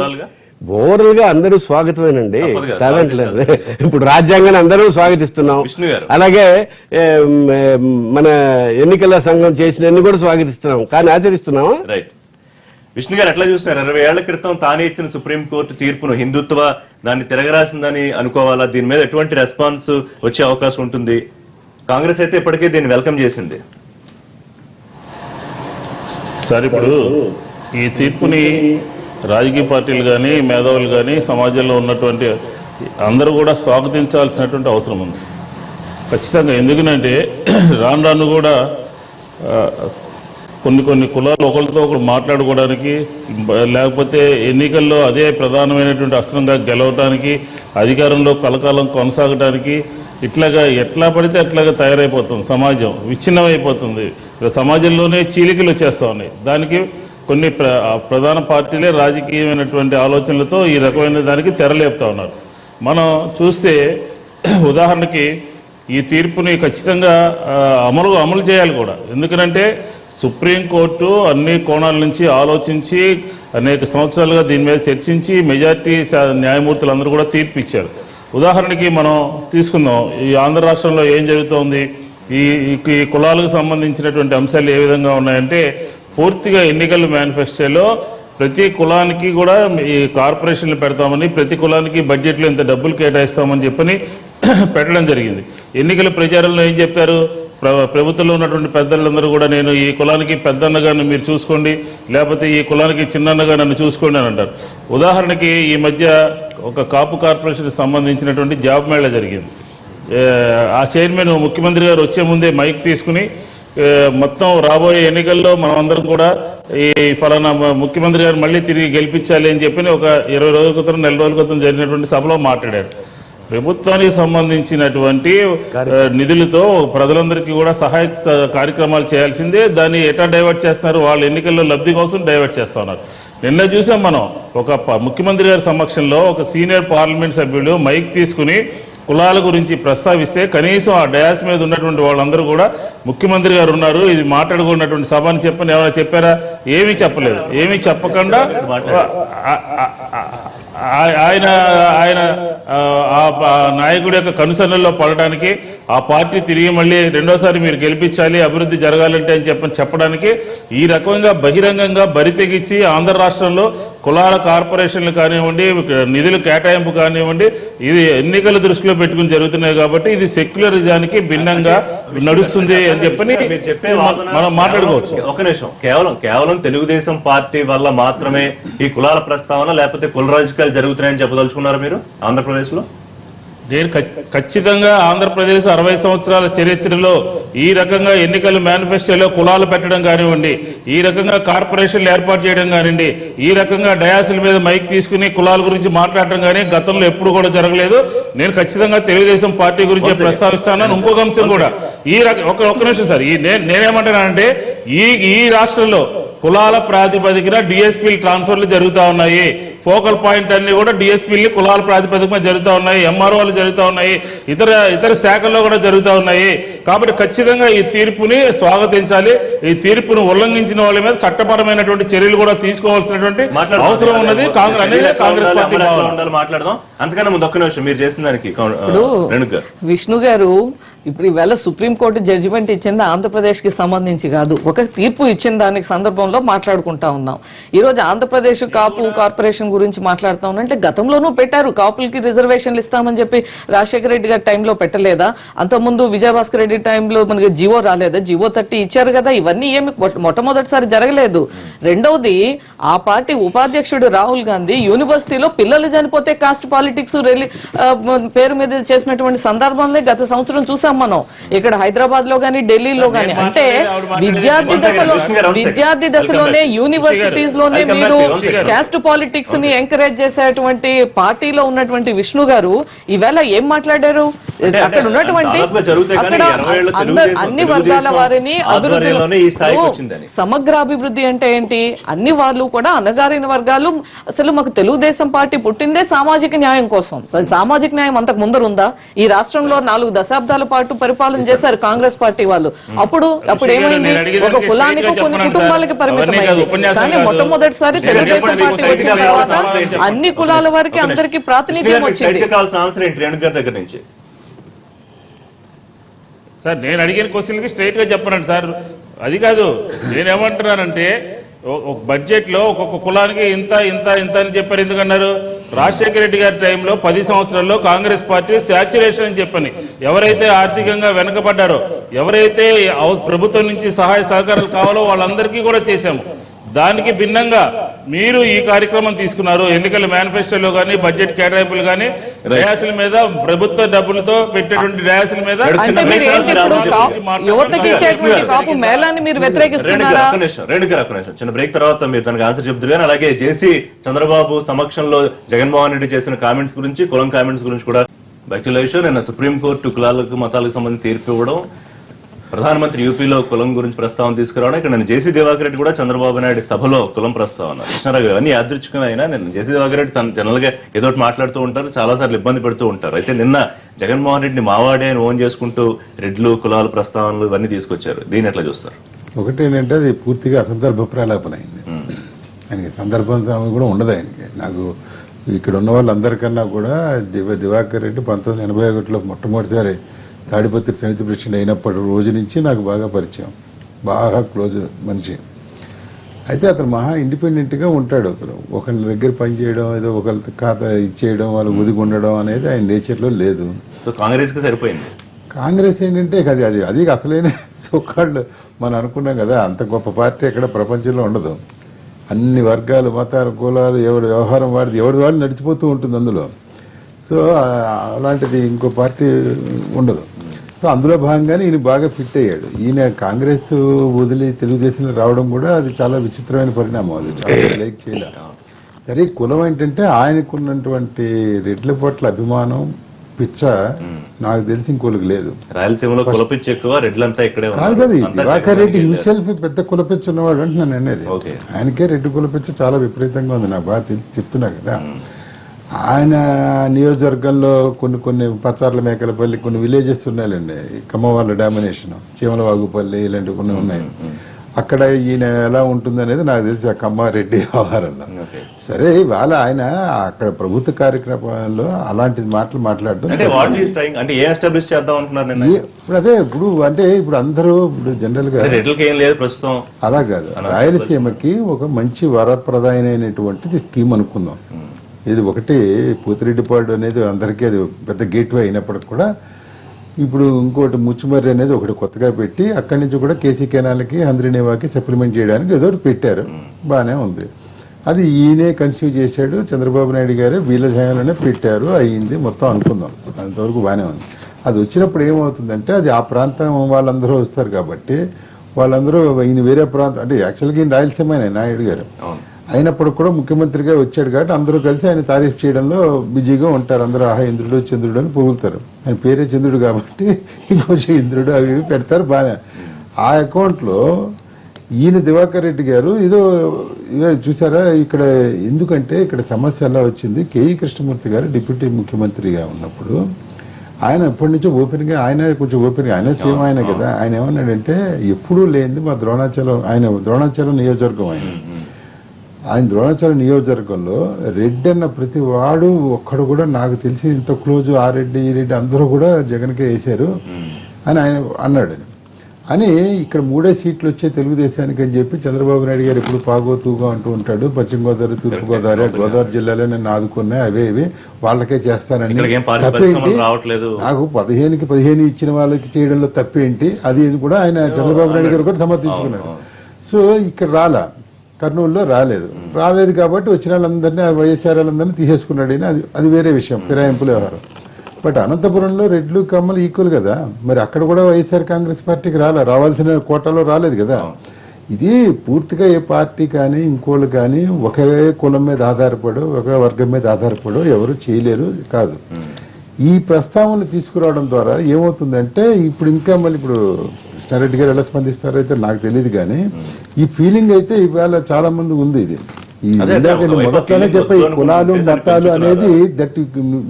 ఓవరాల్ గా అందరూ స్వాగతమేనండి, కాదంటలేదు. ఇప్పుడు రాజ్యాంగాన్ని అందరూ స్వాగతిస్తున్నాం, అలాగే మన ఎన్నికల సంఘం చేసినన్ని కూడా స్వాగతిస్తున్నాం, కానీ ఆచరిస్తున్నాం. రైట్. విష్ణు గారు ఎట్లా చూస్తున్నారు? 20 ఏళ్ల క్రితం తానే ఇచ్చిన సుప్రీంకోర్టు తీర్పును హిందుత్వ దాన్ని తిరగరాసిందని అనుకోవాలా? దీని మీద ఎటువంటి రెస్పాన్స్ వచ్చే అవకాశం ఉంటుంది? కాంగ్రెస్ అయితే ఇప్పటికే దీన్ని వెల్కమ్ చేసింది. సార్, ఇప్పుడు ఈ తీర్పుని రాజకీయ పార్టీలు కానీ మేధావులు కానీ సమాజంలో ఉన్నటువంటి అందరూ కూడా స్వాగతించాల్సినటువంటి అవసరం ఉంది ఖచ్చితంగా. ఎందుకంటే రాను రాను కూడా కొన్ని కులాలు ఒకరితో ఒకరు మాట్లాడుకోవడానికి, లేకపోతే ఎన్నికల్లో అదే ప్రధానమైనటువంటి అస్త్రంగా గెలవడానికి, అధికారంలో కలకాలం కొనసాగడానికి ఇట్లాగా ఎట్లా పడితే అట్లాగా తయారైపోతుంది. సమాజం విచ్ఛిన్నమైపోతుంది, సమాజంలోనే చీలికలు వచ్చేస్తూ ఉన్నాయి. దానికి కొన్ని ప్రధాన పార్టీలే రాజకీయమైనటువంటి ఆలోచనలతో ఈ రకమైన దానికి తెరలేపుతా ఉన్నారు. మనం చూస్తే ఉదాహరణకి ఈ తీర్పుని ఖచ్చితంగా అమలు చేయాలి కూడా. ఎందుకంటే సుప్రీంకోర్టు అన్ని కోణాల నుంచి ఆలోచించి అనేక సంవత్సరాలుగా దీని మీద చర్చించి మెజార్టీ న్యాయమూర్తులందరూ కూడా తీర్పు ఇచ్చారు. ఉదాహరణకి మనం తీసుకుందాం, ఈ ఆంధ్ర రాష్ట్రంలో ఏం జరుగుతోంది, ఈ కులాలకు సంబంధించినటువంటి అంశాలు ఏ విధంగా ఉన్నాయంటే, పూర్తిగా ఎన్నికల మేనిఫెస్టోలో ప్రతి కులానికి కూడా ఈ కార్పొరేషన్లు పెడతామని, ప్రతి కులానికి బడ్జెట్లో ఇంత డబ్బులు కేటాయిస్తామని చెప్పని పెట్టడం జరిగింది. ఎన్నికల ప్రచారంలో ఏం చెప్పారు? ప్రభుత్వంలో ఉన్నటువంటి పెద్దలందరూ కూడా నేను ఈ కులానికి పెద్దన్నగా మీరు చూసుకోండి, లేకపోతే ఈ కులానికి చిన్నన్నగా నన్ను చూసుకోండి అని అంటారు. ఉదాహరణకి ఈ మధ్య ఒక కాపు కార్పొరేషన్కి సంబంధించినటువంటి జాబ్ మేళా జరిగింది. ఆ చైర్మన్ ముఖ్యమంత్రి గారు వచ్చే ముందే మైక్ తీసుకుని మొత్తం రాబోయే ఎన్నికల్లో మనం అందరం కూడా ఈ ఫలానా ముఖ్యమంత్రి గారు మళ్ళీ తిరిగి గెలిపించాలి అని చెప్పి ఒక 20 రోజుల క్రితం 4 రోజుల క్రితం జరిగినటువంటి సభలో మాట్లాడారు. ప్రభుత్వానికి సంబంధించినటువంటి నిధులతో ప్రజలందరికీ కూడా సహాయ కార్యక్రమాలు చేయాల్సిందే, దాన్ని ఎట్లా డైవర్ట్ చేస్తున్నారు? వాళ్ళ ఎన్నికల్లో లబ్ధి కోసం డైవర్ట్ చేస్తా ఉన్నారు. నిన్న చూసాం మనం, ఒక ముఖ్యమంత్రి గారి సమక్షంలో ఒక సీనియర్ పార్లమెంట్ సభ్యులు మైక్ తీసుకుని కులాల గురించి ప్రస్తావిస్తే కనీసం ఆ డయాస్ మీద ఉన్నటువంటి వాళ్ళందరూ కూడా ముఖ్యమంత్రి గారు ఉన్నారు, ఇది మాట్లాడుకున్నటువంటి సభ అని చెప్పని ఏమైనా చెప్పారా? ఏమీ చెప్పలేదు. ఏమీ చెప్పకుండా ఆయన ఆ నాయకుడి యొక్క కనుసన్నల్లో పడడానికి, ఆ పార్టీ తిరిగి మళ్ళీ రెండోసారి మీరు గెలిపించాలి, అభివృద్ధి జరగాలంటే అని చెప్పడానికి ఈ రకంగా బహిరంగంగా బరితెగించి ఆంధ్ర రాష్ట్రంలో కులాల కార్పొరేషన్లు కానివ్వండి, నిధుల కేటాయింపు కానివ్వండి, ఇది ఎన్నికల దృష్టిలో పెట్టుకుని జరుగుతున్నాయి. కాబట్టి ఇది సెక్యులరిజానికి భిన్నంగా నడుస్తుంది అని చెప్పని మనం మాట్లాడుకోవచ్చు. ఒక నిమిషం, కేవలం తెలుగుదేశం పార్టీ వల్ల మాత్రమే ఈ కులాల ప్రస్తావన లేకపోతే కుల రాజకీయాలు జరుగుతున్నాయని చెప్పదలుచుకున్నారు మీరు ఆంధ్రప్రదేశ్ లో? నేను ఖచ్చితంగా ఆంధ్రప్రదేశ్ 60 సంవత్సరాల చరిత్రలో ఈ రకంగా ఎన్నికల మేనిఫెస్టోలో కులాలు పెట్టడం కానివ్వండి, ఈ రకంగా కార్పొరేషన్లు ఏర్పాటు చేయడం కానివ్వండి, ఈ రకంగా డయాసుల మీద మైక్ తీసుకుని కులాల గురించి మాట్లాడటం కానీ గతంలో ఎప్పుడు కూడా జరగలేదు. నేను ఖచ్చితంగా తెలుగుదేశం పార్టీ గురించి ప్రస్తావిస్తాను. ఇంకొక అంశం కూడా, ఒక నిమిషం సార్, నేనేమంటానంటే ఈ రాష్ట్రంలో కులాల ప్రాతిపదికన డిఎస్పీలు ట్రాన్స్ఫర్లు జరుగుతూ ఉన్నాయి. ఫోకల్ పాయింట్ అన్ని కూడా డిఎస్పీలు కులాల ప్రాతిపదికన జరుగుతూ ఉన్నాయి, ఎంఆర్ఓలు జరుగుతూ ఉన్నాయి, ఇతర శాఖల్లో కూడా జరుగుతూ ఉన్నాయి. కాబట్టి ఖచ్చితంగా ఈ తీర్పుని స్వాగతించాలి. ఈ తీర్పును ఉల్లంఘించిన వాళ్ళ మీద చట్టపరమైనటువంటి చర్యలు కూడా తీసుకోవాల్సినటువంటి అవసరం ఉన్నది కాంగ్రెస్ పార్టీ మాట్లాడదాం. అంతకన్నా ముందు ఒక్క నిమిషం, మీరు చేసిన దానికి విష్ణు గారు, ఇప్పుడు ఈవేళ సుప్రీంకోర్టు జడ్జిమెంట్ ఇచ్చింది ఆంధ్రప్రదేశ్ కి సంబంధించి కాదు, ఒక తీర్పు ఇచ్చిన దానికి సందర్భంలో మాట్లాడుకుంటా ఉన్నాం. ఈ రోజు ఆంధ్రప్రదేశ్ కాపు కార్పొరేషన్ గురించి మాట్లాడుతా ఉన్నాం. గతంలోనూ పెట్టారు, కాపులకి రిజర్వేషన్లు ఇస్తామని చెప్పి రాజశేఖర రెడ్డి గారి టైంలో పెట్టలేదా? అంతకుముందు విజయభాస్కర్ రెడ్డి టైంలో మనకి జీవో రాలేదా? జీవో 30 ఇచ్చారు కదా. ఇవన్నీ ఏమి మొట్టమొదటిసారి జరగలేదు. రెండవది, ఆ పార్టీ ఉపాధ్యక్షుడు రాహుల్ గాంధీ యూనివర్సిటీలో పిల్లలు చనిపోతే కాస్ట్ పాలిటిక్స్ పేరు మీద చేసినటువంటి సందర్భంలో గత సంవత్సరం చూసాం చూసాం మనం ఇక్కడ హైదరాబాద్ లో గానీ ఢిల్లీలో గానీ. అంటే విద్యార్థి దశలోనే యూనివర్సిటీస్ లోనే మీరు క్యాస్ట్ పాలిటిక్స్ ని ఎంకరేజ్ చేసేటువంటి పార్టీలో ఉన్నటువంటి విష్ణు గారు ఈవేళ ఏం మాట్లాడారు? అక్కడ ఉన్నటువంటి అక్కడ అన్ని వర్గాల వారిని సమగ్ర అభివృద్ధి అంటే ఏంటి? అన్ని వాళ్ళు కూడా అణగారిన వర్గాలు. అసలు మాకు తెలుగుదేశం పార్టీ పుట్టిందే సామాజిక న్యాయం కోసం. సామాజిక న్యాయం అంతకు ముందర ఉందా? ఈ రాష్ట్రంలో 4 దశాబ్దాల పాటు పరిపాలన చేశారు కాంగ్రెస్ పార్టీ వాళ్ళు. అప్పుడు ఏమైంది? ఒక కులానికి కొన్ని కుటుంబాలకి పరిమితమైంది. కానీ మొట్టమొదటిసారి తెలుగుదేశం పార్టీ వచ్చిన తర్వాత అన్ని కులాల వారికి అందరికీ ప్రాతినిధ్యం వచ్చింది. సార్ నేను అడిగిన క్వశ్చన్కి స్ట్రైట్ గా చెప్పనండి సార్. అది కాదు, నేనేమంటున్నానంటే ఒక బడ్జెట్ లో ఒక్కొక్క కులానికి ఇంత ఇంత ఇంత అని చెప్పారు. ఎందుకన్నారు? రాజశేఖర రెడ్డి గారి టైంలో 10 సంవత్సరాల్లో కాంగ్రెస్ పార్టీ శాచ్యురేషన్ అని చెప్పని ఎవరైతే ఆర్థికంగా వెనకబడ్డారో, ఎవరైతే ప్రభుత్వం నుంచి సహాయ సహకారాలు కావాలో వాళ్ళందరికీ కూడా చేశాము. దానికి భిన్నంగా మీరు ఈ కార్యక్రమం తీసుకున్నారు. ఎన్నికల మేనిఫెస్టోలో కానీ బడ్జెట్ కేటాయింపులు కానీ డయాసుల మీద ప్రభుత్వ డబ్బులతో పెట్టేటువంటి డయాసుల మీద చిన్న బ్రేక్ తర్వాత మీరు దానికి ఆన్సర్ చెప్తారు. కానీ అలాగే జేసీ చంద్రబాబు సమక్షంలో జగన్మోహన్ రెడ్డి చేసిన కామెంట్స్ గురించి, కులం కామెంట్స్ గురించి కూడా బ్యాక్యులేషన్. నిన్న సుప్రీంకోర్టు కులాలకు మతాలకు సంబంధించి తీర్పు ఇవ్వడం, ప్రధానమంత్రి యూపీలో కులం గురించి ప్రస్తావన తీసుకురావడం, ఇక్కడ నేను జేసీ దివాకర్ రెడ్డి కూడా చంద్రబాబు నాయుడు సభలో కులం ప్రస్తావన. కృష్ణారావు గారు అన్ని యాదృచ్ఛికమైనా నేను జేసీ దివాకర్ రెడ్డి జనరల్ గా ఏదో మాట్లాడుతూ ఉంటారు, చాలా సార్లు ఇబ్బంది పెడుతూ ఉంటారు. అయితే నిన్న జగన్మోహన్ రెడ్డిని మావాడే అని ఓన్ చేసుకుంటూ రెడ్లు కులాల ప్రస్తావనలు ఇవన్నీ తీసుకొచ్చారు. దీన్ని ఎట్లా చూస్తారు? ఒకటి ఏంటంటే అది పూర్తిగా అసందర్భ ప్రలాపన అయింది. ఆయనకి సందర్భం కూడా ఉండదు. ఆయనకి నాకు ఇక్కడ ఉన్న వాళ్ళందరికన్నా కూడా దివాకర్ రెడ్డి 1981లో మొట్టమొదటిసారి తాడిపత్రి సమితి ప్రెసిడెంట్ అయినప్పటి రోజు నుంచి నాకు బాగా పరిచయం, బాగా క్లోజ్ మనిషి. అయితే అతను మహా ఇండిపెండెంట్గా ఉంటాడు. అతను ఒకరి దగ్గర పని చేయడం, ఏదో ఒకరి ఖాతా ఇచ్చేయడం, వాళ్ళు ఒదిగి ఉండడం అనేది ఆయన నేచర్లో లేదు. సో కాంగ్రెస్కి సరిపోయింది. కాంగ్రెస్ ఏంటంటే అది అసలైన సోకాళ్ళు మనం అనుకున్నాం కదా, అంత గొప్ప పార్టీ ఎక్కడ ప్రపంచంలో ఉండదు. అన్ని వర్గాలు, మతాలు, కులాలు, ఎవరి వ్యవహారం వాడిది ఎవరి వాళ్ళు నడిచిపోతూ ఉంటుంది అందులో. సో అలాంటిది ఇంకో పార్టీ ఉండదు. సో అందులో భాగంగానే ఈయన బాగా ఫిట్ అయ్యాడు. ఈయన కాంగ్రెస్ వదిలి తెలుగుదేశంలో రావడం కూడా అది చాలా విచిత్రమైన పరిణామం. అది చాలా లైక్ చేయలేదు. సరే, కులం ఏంటంటే ఆయనకున్నటువంటి రెడ్ల పట్ల అభిమానం, పిచ్చ నాకు తెలిసి ఇంకోళ్ళకి లేదు. రాయలసీమలో కులపిచ్చ ఎక్కువ, రెడ్లంతా ఇక్కడే కాదు కదా. దివాకర్ రెడ్డి హిమ్సెల్ఫ్ పెద్ద కులపిచ్చ ఉన్నవాడు అంటే నేను అనేది. ఆయనకే రెడ్డి కులపిచ్చ చాలా విపరీతంగా ఉంది. నాకు బాగా చెప్తున్నా కదా. ఆయన నియోజకవర్గంలో కొన్ని పచ్చార్ల మేకలపల్లి కొన్ని విలేజెస్ ఉన్నాయండి, కమ్మవాళ్ళ డామినేషన్, చీమలవాగుపల్లి ఇలాంటివి కొన్ని ఉన్నాయి. అక్కడ ఈయన ఎలా ఉంటుంది అనేది నాకు తెలిసి ఆ కమ్మారెడ్డి వ్యవహారంలో. సరే, ఇవాళ ఆయన అక్కడ ప్రభుత్వ కార్యక్రమాల్లో అలాంటి మాటలు మాట్లాడడం అదే. ఇప్పుడు అందరూ జనరల్ గా అలా కాదు. రాయలసీమకి ఒక మంచి వరప్రదాయమైనటువంటిది స్కీమ్ అనుకుందాం. ఇది ఒకటి పూతిరెడ్డిపాడు అనేది అందరికీ అది పెద్ద గేట్వే అయినప్పటికి కూడా ఇప్పుడు ఇంకోటి ముచ్చుమర్రి అనేది ఒకటి కొత్తగా పెట్టి అక్కడి నుంచి కూడా కేసీ కెనాల్కి, హంద్రీనేవాకి సప్లిమెంట్ చేయడానికి ఏదో పెట్టారు. బాగానే ఉంది. అది ఈయనే కన్సీవ్ చేశాడు, చంద్రబాబు నాయుడు గారే వీళ్ళ హయాంలోనే పెట్టారు, అయ్యింది మొత్తం అనుకుందాం. అంతవరకు బాగానే ఉంది. అది వచ్చినప్పుడు ఏమవుతుందంటే అది ఆ ప్రాంతం వాళ్ళందరూ వస్తారు కాబట్టి వాళ్ళందరూ ఈయన వేరే ప్రాంతం అంటే యాక్చువల్గా ఈయన రాయలసీమ నాయుడు గారు అయినప్పుడు కూడా ముఖ్యమంత్రిగా వచ్చాడు కాబట్టి అందరూ కలిసి ఆయన తారీఫ్ చేయడంలో బిజీగా ఉంటారు. అందరూ ఆహా ఇంద్రుడు చంద్రుడు అని పొగులుతారు. ఆయన పేరే చంద్రుడు కాబట్టి ఇంకొంచెం ఇంద్రుడు అవి ఇవి పెడతారు. బాగా ఆ అకౌంట్లో ఈయన దివాకర్ రెడ్డి గారు ఏదో చూసారా ఇక్కడ. ఎందుకంటే ఇక్కడ సమస్య ఎలా వచ్చింది, కేఈ కృష్ణమూర్తి గారు డిప్యూటీ ముఖ్యమంత్రిగా ఉన్నప్పుడు ఆయన ఎప్పటి నుంచో ఓపెన్గా ఆయన సీఎం ఆయన కదా, ఆయన ఏమన్నాడంటే ఎప్పుడూ లేనిది మా ద్రోణాచలం నియోజకవర్గం ఆయన ద్రోణాచలం నియోజకవర్గంలో రెడ్డి అన్న ప్రతి వాడు ఒక్కడు కూడా నాకు తెలిసి ఇంత క్లోజ్ ఆ రెడ్డి ఈ రెడ్డి అందరూ కూడా జగన్కే వేశారు అని ఆయన అన్నాడు. అని ఇక్కడ 3 సీట్లు వచ్చే తెలుగుదేశానికి అని చెప్పి చంద్రబాబు నాయుడు గారు ఎప్పుడు పాగోతూగా అంటూ ఉంటాడు. పశ్చిమ గోదావరి, తూర్పు గోదావరి, గోదావరి జిల్లాలో నేను ఆదుకున్నా అవే ఇవి వాళ్ళకే చేస్తానని. తప్పేంటి? నాకు 15కి 15 ఇచ్చిన వాళ్ళకి చేయడంలో తప్పేంటి? అది కూడా ఆయన చంద్రబాబు నాయుడు గారు కూడా సమర్థించుకున్నారు. సో ఇక్కడ కర్నూలులో రాలేదు కాబట్టి వచ్చిన వాళ్ళందరినీ వైఎస్ఆర్ వాళ్ళందరినీ తీసేసుకున్నాడు. అది వేరే విషయం, ఫిరాయింపుల వ్యవహారం. బట్ అనంతపురంలో రెడ్లు కమ్మలు ఈక్వల్ కదా, మరి అక్కడ కూడా వైఎస్ఆర్ కాంగ్రెస్ పార్టీకి రావాల్సిన కోటాలో రాలేదు కదా. ఇది పూర్తిగా ఏ పార్టీ కానీ ఇంకోళ్ళు కానీ ఒకే కులం మీద ఆధారపడో ఒక వర్గం మీద ఆధారపడో ఎవరు చేయలేరు కాదు. ఈ ప్రస్తావనలు తీసుకురావడం ద్వారా ఏమవుతుందంటే ఇప్పుడు ఇంకా మళ్ళీ ఇప్పుడు కృష్ణారెడ్డి గారు ఎలా స్పందిస్తారో అయితే నాకు తెలియదు, కానీ ఈ ఫీలింగ్ అయితే ఇవాళ చాలా మంది ఉంది. ఇది ఈ ఇందాక నేను మొదట్లోనే చెప్పాయి కులాలు మతాలు అనేది దట్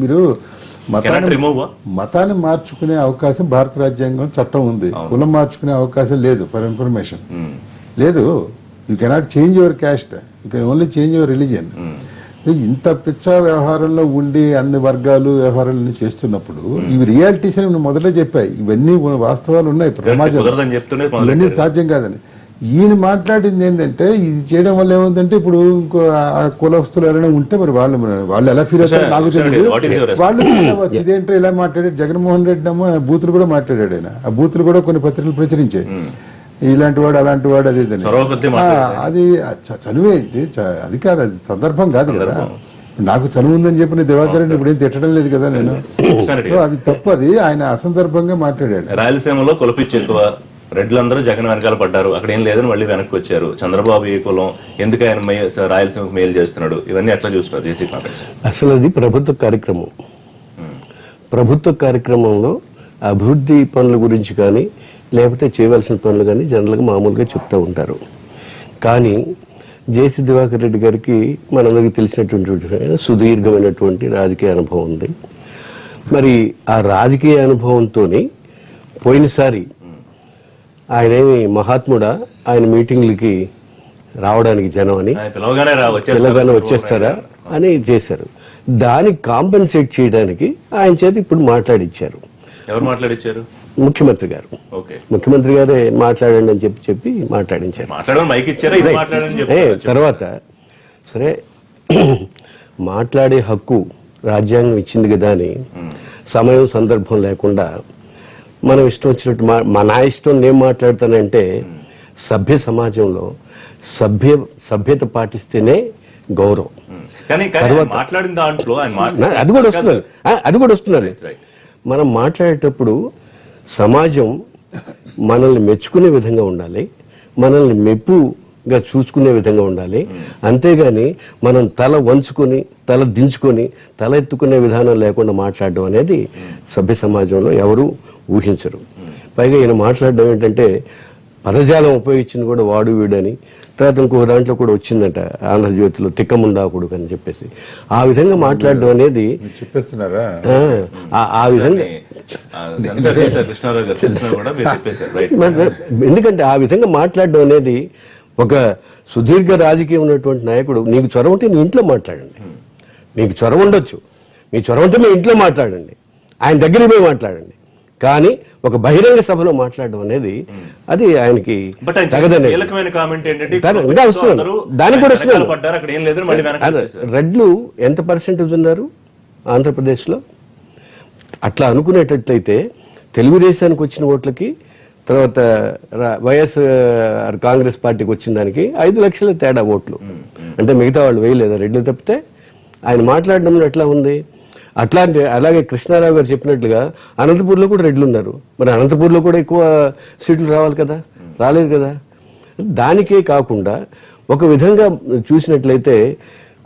మీరు మతాన్ని మార్చుకునే అవకాశం భారత రాజ్యాంగం చట్టం ఉంది, కులం మార్చుకునే అవకాశం లేదు. ఫర్ ఇన్ఫర్మేషన్ లేదు. You cannot change your caste, you can only change your religion. ఇంత పిచ్చ వ్యవహారంలో ఉండి అన్ని వర్గాలు వ్యవహారాలను చేస్తున్నప్పుడు ఇవి రియాలిటీస్ అని నేను మొదలే చెప్పాయి, ఇవన్నీ వాస్తవాలు ఉన్నాయి సమాజంలో, ఇవన్నీ సాధ్యం కాదని. ఈయన మాట్లాడింది ఏంటంటే ఇది చేయడం వల్ల ఏముందంటే ఇప్పుడు ఇంకో కులస్తులు ఎవరైనా ఉంటే మరి వాళ్ళు ఎలా ఫీల్ అవుతారో నాకు తెలియదు. వాళ్ళు ఇదేంటో ఇలా మాట్లాడాడు జగన్మోహన్ రెడ్డి ఏమో బూతులు కూడా మాట్లాడాడు. ఆయన ఆ బూతులు కూడా కొన్ని పత్రికలు ప్రచురించాయి, ఇలాంటి వాడు అలాంటి వాడు అది అది చనువేంటి, అది కాదు, అది సందర్భం కాదు కదా. నాకు చనువు ఉందని చెప్పి నేను దివాకర్ ఇప్పుడు ఏం తిట్టడం లేదు కదా నేను. అది తప్పు, అది ఆయన అసందర్భంగా మాట్లాడాడు. రాయలసీమలో కులపిచ్చి ఎక్కువ, రెడ్లందరూ జగన్ వెనకాల పడ్డారు, అక్కడ ఏం లేదని మళ్ళీ వెనక్కి వచ్చారు. చంద్రబాబు ఏ కులం, ఎందుకు ఆయన రాయలసీమకు మేలు చేస్తున్నాడు, ఇవన్నీ ఎట్లా చూస్తున్నారు జేసీ కాంగ్రెస్? అసలు అది ప్రభుత్వ కార్యక్రమం. ప్రభుత్వ కార్యక్రమంలో అభివృద్ధి పనుల గురించి కానీ లేకపోతే చేయవలసిన పనులు కానీ జనరల్గా మామూలుగా చెప్తూ ఉంటారు. కానీ జేసీ దివాకర్ రెడ్డి గారికి మనందరికీ తెలిసినటువంటి సుదీర్ఘమైనటువంటి రాజకీయ అనుభవం ఉంది. మరి ఆ రాజకీయ అనుభవంతో పోయినసారి ఆయనేమి మహాత్ముడా, ఆయన మీటింగ్లకి రావడానికి జనం అని పిలవగానే వచ్చేస్తారా అని చేశారు. దానికి కాంపెన్సేట్ చేయడానికి ఆయన చేత ఇప్పుడు మాట్లాడిచ్చారు. ఎవరు మాట్లాడిచ్చారు? ముఖ్యమంత్రి గారు. ముఖ్యమంత్రి గారే మాట్లాడండి అని చెప్పి మాట్లాడించారు. తర్వాత సరే మాట్లాడే హక్కు రాజ్యాంగం ఇచ్చింది కదా అని సమయం సందర్భం లేకుండా మనం ఇష్టం వచ్చినట్టు నా ఇష్టం నేను మాట్లాడతానంటే సభ్య సమాజంలో సభ్యత పాటిస్తేనే గౌరవం. మాట్లాడిన దాంట్లో అది కూడా వస్తున్నారు. మనం మాట్లాడేటప్పుడు సమాజం మనల్ని మెచ్చుకునే విధంగా ఉండాలి, మనల్ని మెప్పుగా చూసుకునే విధంగా ఉండాలి. అంతేగాని మనం తల వంచుకొని తల దించుకొని తల ఎత్తుకునే విధానం లేకుండా మాట్లాడడం అనేది సభ్య సమాజంలో ఎవరు ఊహించరు. పైగా ఈయన మాట్లాడడం ఏంటంటే పదజాలం ఉపయోగించింది కూడా వాడు వీడని. తర్వాత ఇంకొక దాంట్లో కూడా వచ్చిందట ఆంధ్రజ్యోతిలో తిక్కముండా కొడుకు అని చెప్పేసి. ఆ విధంగా మాట్లాడడం అనేది చెప్పేస్తున్నారా? ఆ విధంగా ఎందుకంటే ఆ విధంగా మాట్లాడడం అనేది ఒక సుదీర్ఘ రాజకీయం ఉన్నటువంటి నాయకుడు, నీకు చొరవ ఉంటే నీ ఇంట్లో మాట్లాడండి, మీకు చొరవ ఉండొచ్చు, మీ చొరవ ఉంటే మీ ఇంట్లో మాట్లాడండి, ఆయన దగ్గరికి పోయి మాట్లాడండి. కానీ ఒక బహిరంగ సభలో మాట్లాడడం అనేది అది ఆయనకి దానికి కూడా రెడ్లు ఎంత పర్సెంటేజ్ ఉన్నారు ఆంధ్రప్రదేశ్లో? అట్లా అనుకునేటట్లయితే తెలుగుదేశానికి వచ్చిన ఓట్లకి తర్వాత వైఎస్ఆర్ కాంగ్రెస్ పార్టీకి వచ్చిన దానికి 5 లక్షల తేడా ఓట్లు. అంటే మిగతా వాళ్ళు వేయలేదా రెడ్లు తప్పితే? ఆయన మాట్లాడడంలో ఎట్లా ఉంది? అలాగే కృష్ణారావు గారు చెప్పినట్లుగా అనంతపూర్లో కూడా రెడ్లు ఉన్నారు. మరి అనంతపూర్లో కూడా ఎక్కువ సీట్లు రావాలి కదా, రాలేదు కదా. దానికే కాకుండా ఒక విధంగా చూసినట్లయితే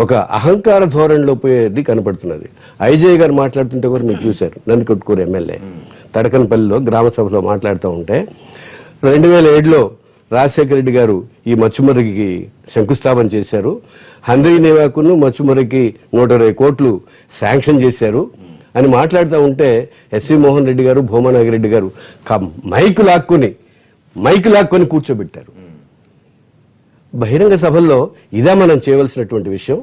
ఒక అహంకార ధోరణిలో పోయేది కనపడుతున్నది. ఐజయ్ గారు మాట్లాడుతుంటే కూడా మీరు చూశారు, నందికొట్కూరు ఎమ్మెల్యే తడకనపల్లిలో గ్రామ సభలో మాట్లాడుతూ ఉంటే 2007లో రాజశేఖర రెడ్డి గారు ఈ మచ్చుమర్రికి శంకుస్థాపన చేశారు. హంద్రీ నివాకును మచ్చుమర్రికి 120 కోట్లు శాంక్షన్ చేశారు అని మాట్లాడుతూ ఉంటే ఎస్వి మోహన్ రెడ్డి గారు భూమానాగిరెడ్డి గారు మైకు లాక్కొని కూర్చోబెట్టారు. బహిరంగ సభల్లో ఇదే మనం చేయవలసినటువంటి విషయం.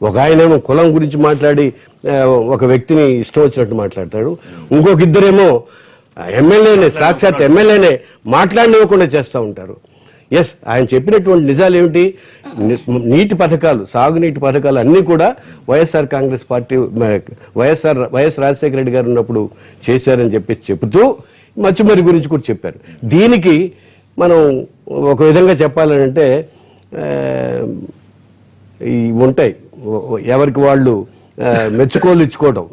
ఒక ఆయనేమో కులం గురించి మాట్లాడి ఒక వ్యక్తిని ఇష్టం వచ్చినట్టు మాట్లాడతాడు, ఇంకొక ఇద్దరేమో సాక్షాత్ ఎమ్మెల్యేనే మాట్లాడనివ్వకుండా చేస్తూ ఉంటారు. ఎస్, ఆయన చెప్పినటువంటి నిజాలు ఏమిటి? నీటి పథకాలు, సాగునీటి పథకాలు అన్నీ కూడా వైఎస్ఆర్ కాంగ్రెస్ పార్టీ వైఎస్ రాజశేఖర రెడ్డి గారు ఉన్నప్పుడు చేశారని చెబుతూ మచ్చుమరి గురించి కూడా చెప్పారు. దీనికి మనం ఒక విధంగా చెప్పాలంటే ఉంటాయి ఎవరికి వాళ్ళు మెచ్చుకోలు ఇచ్చుకోవడం.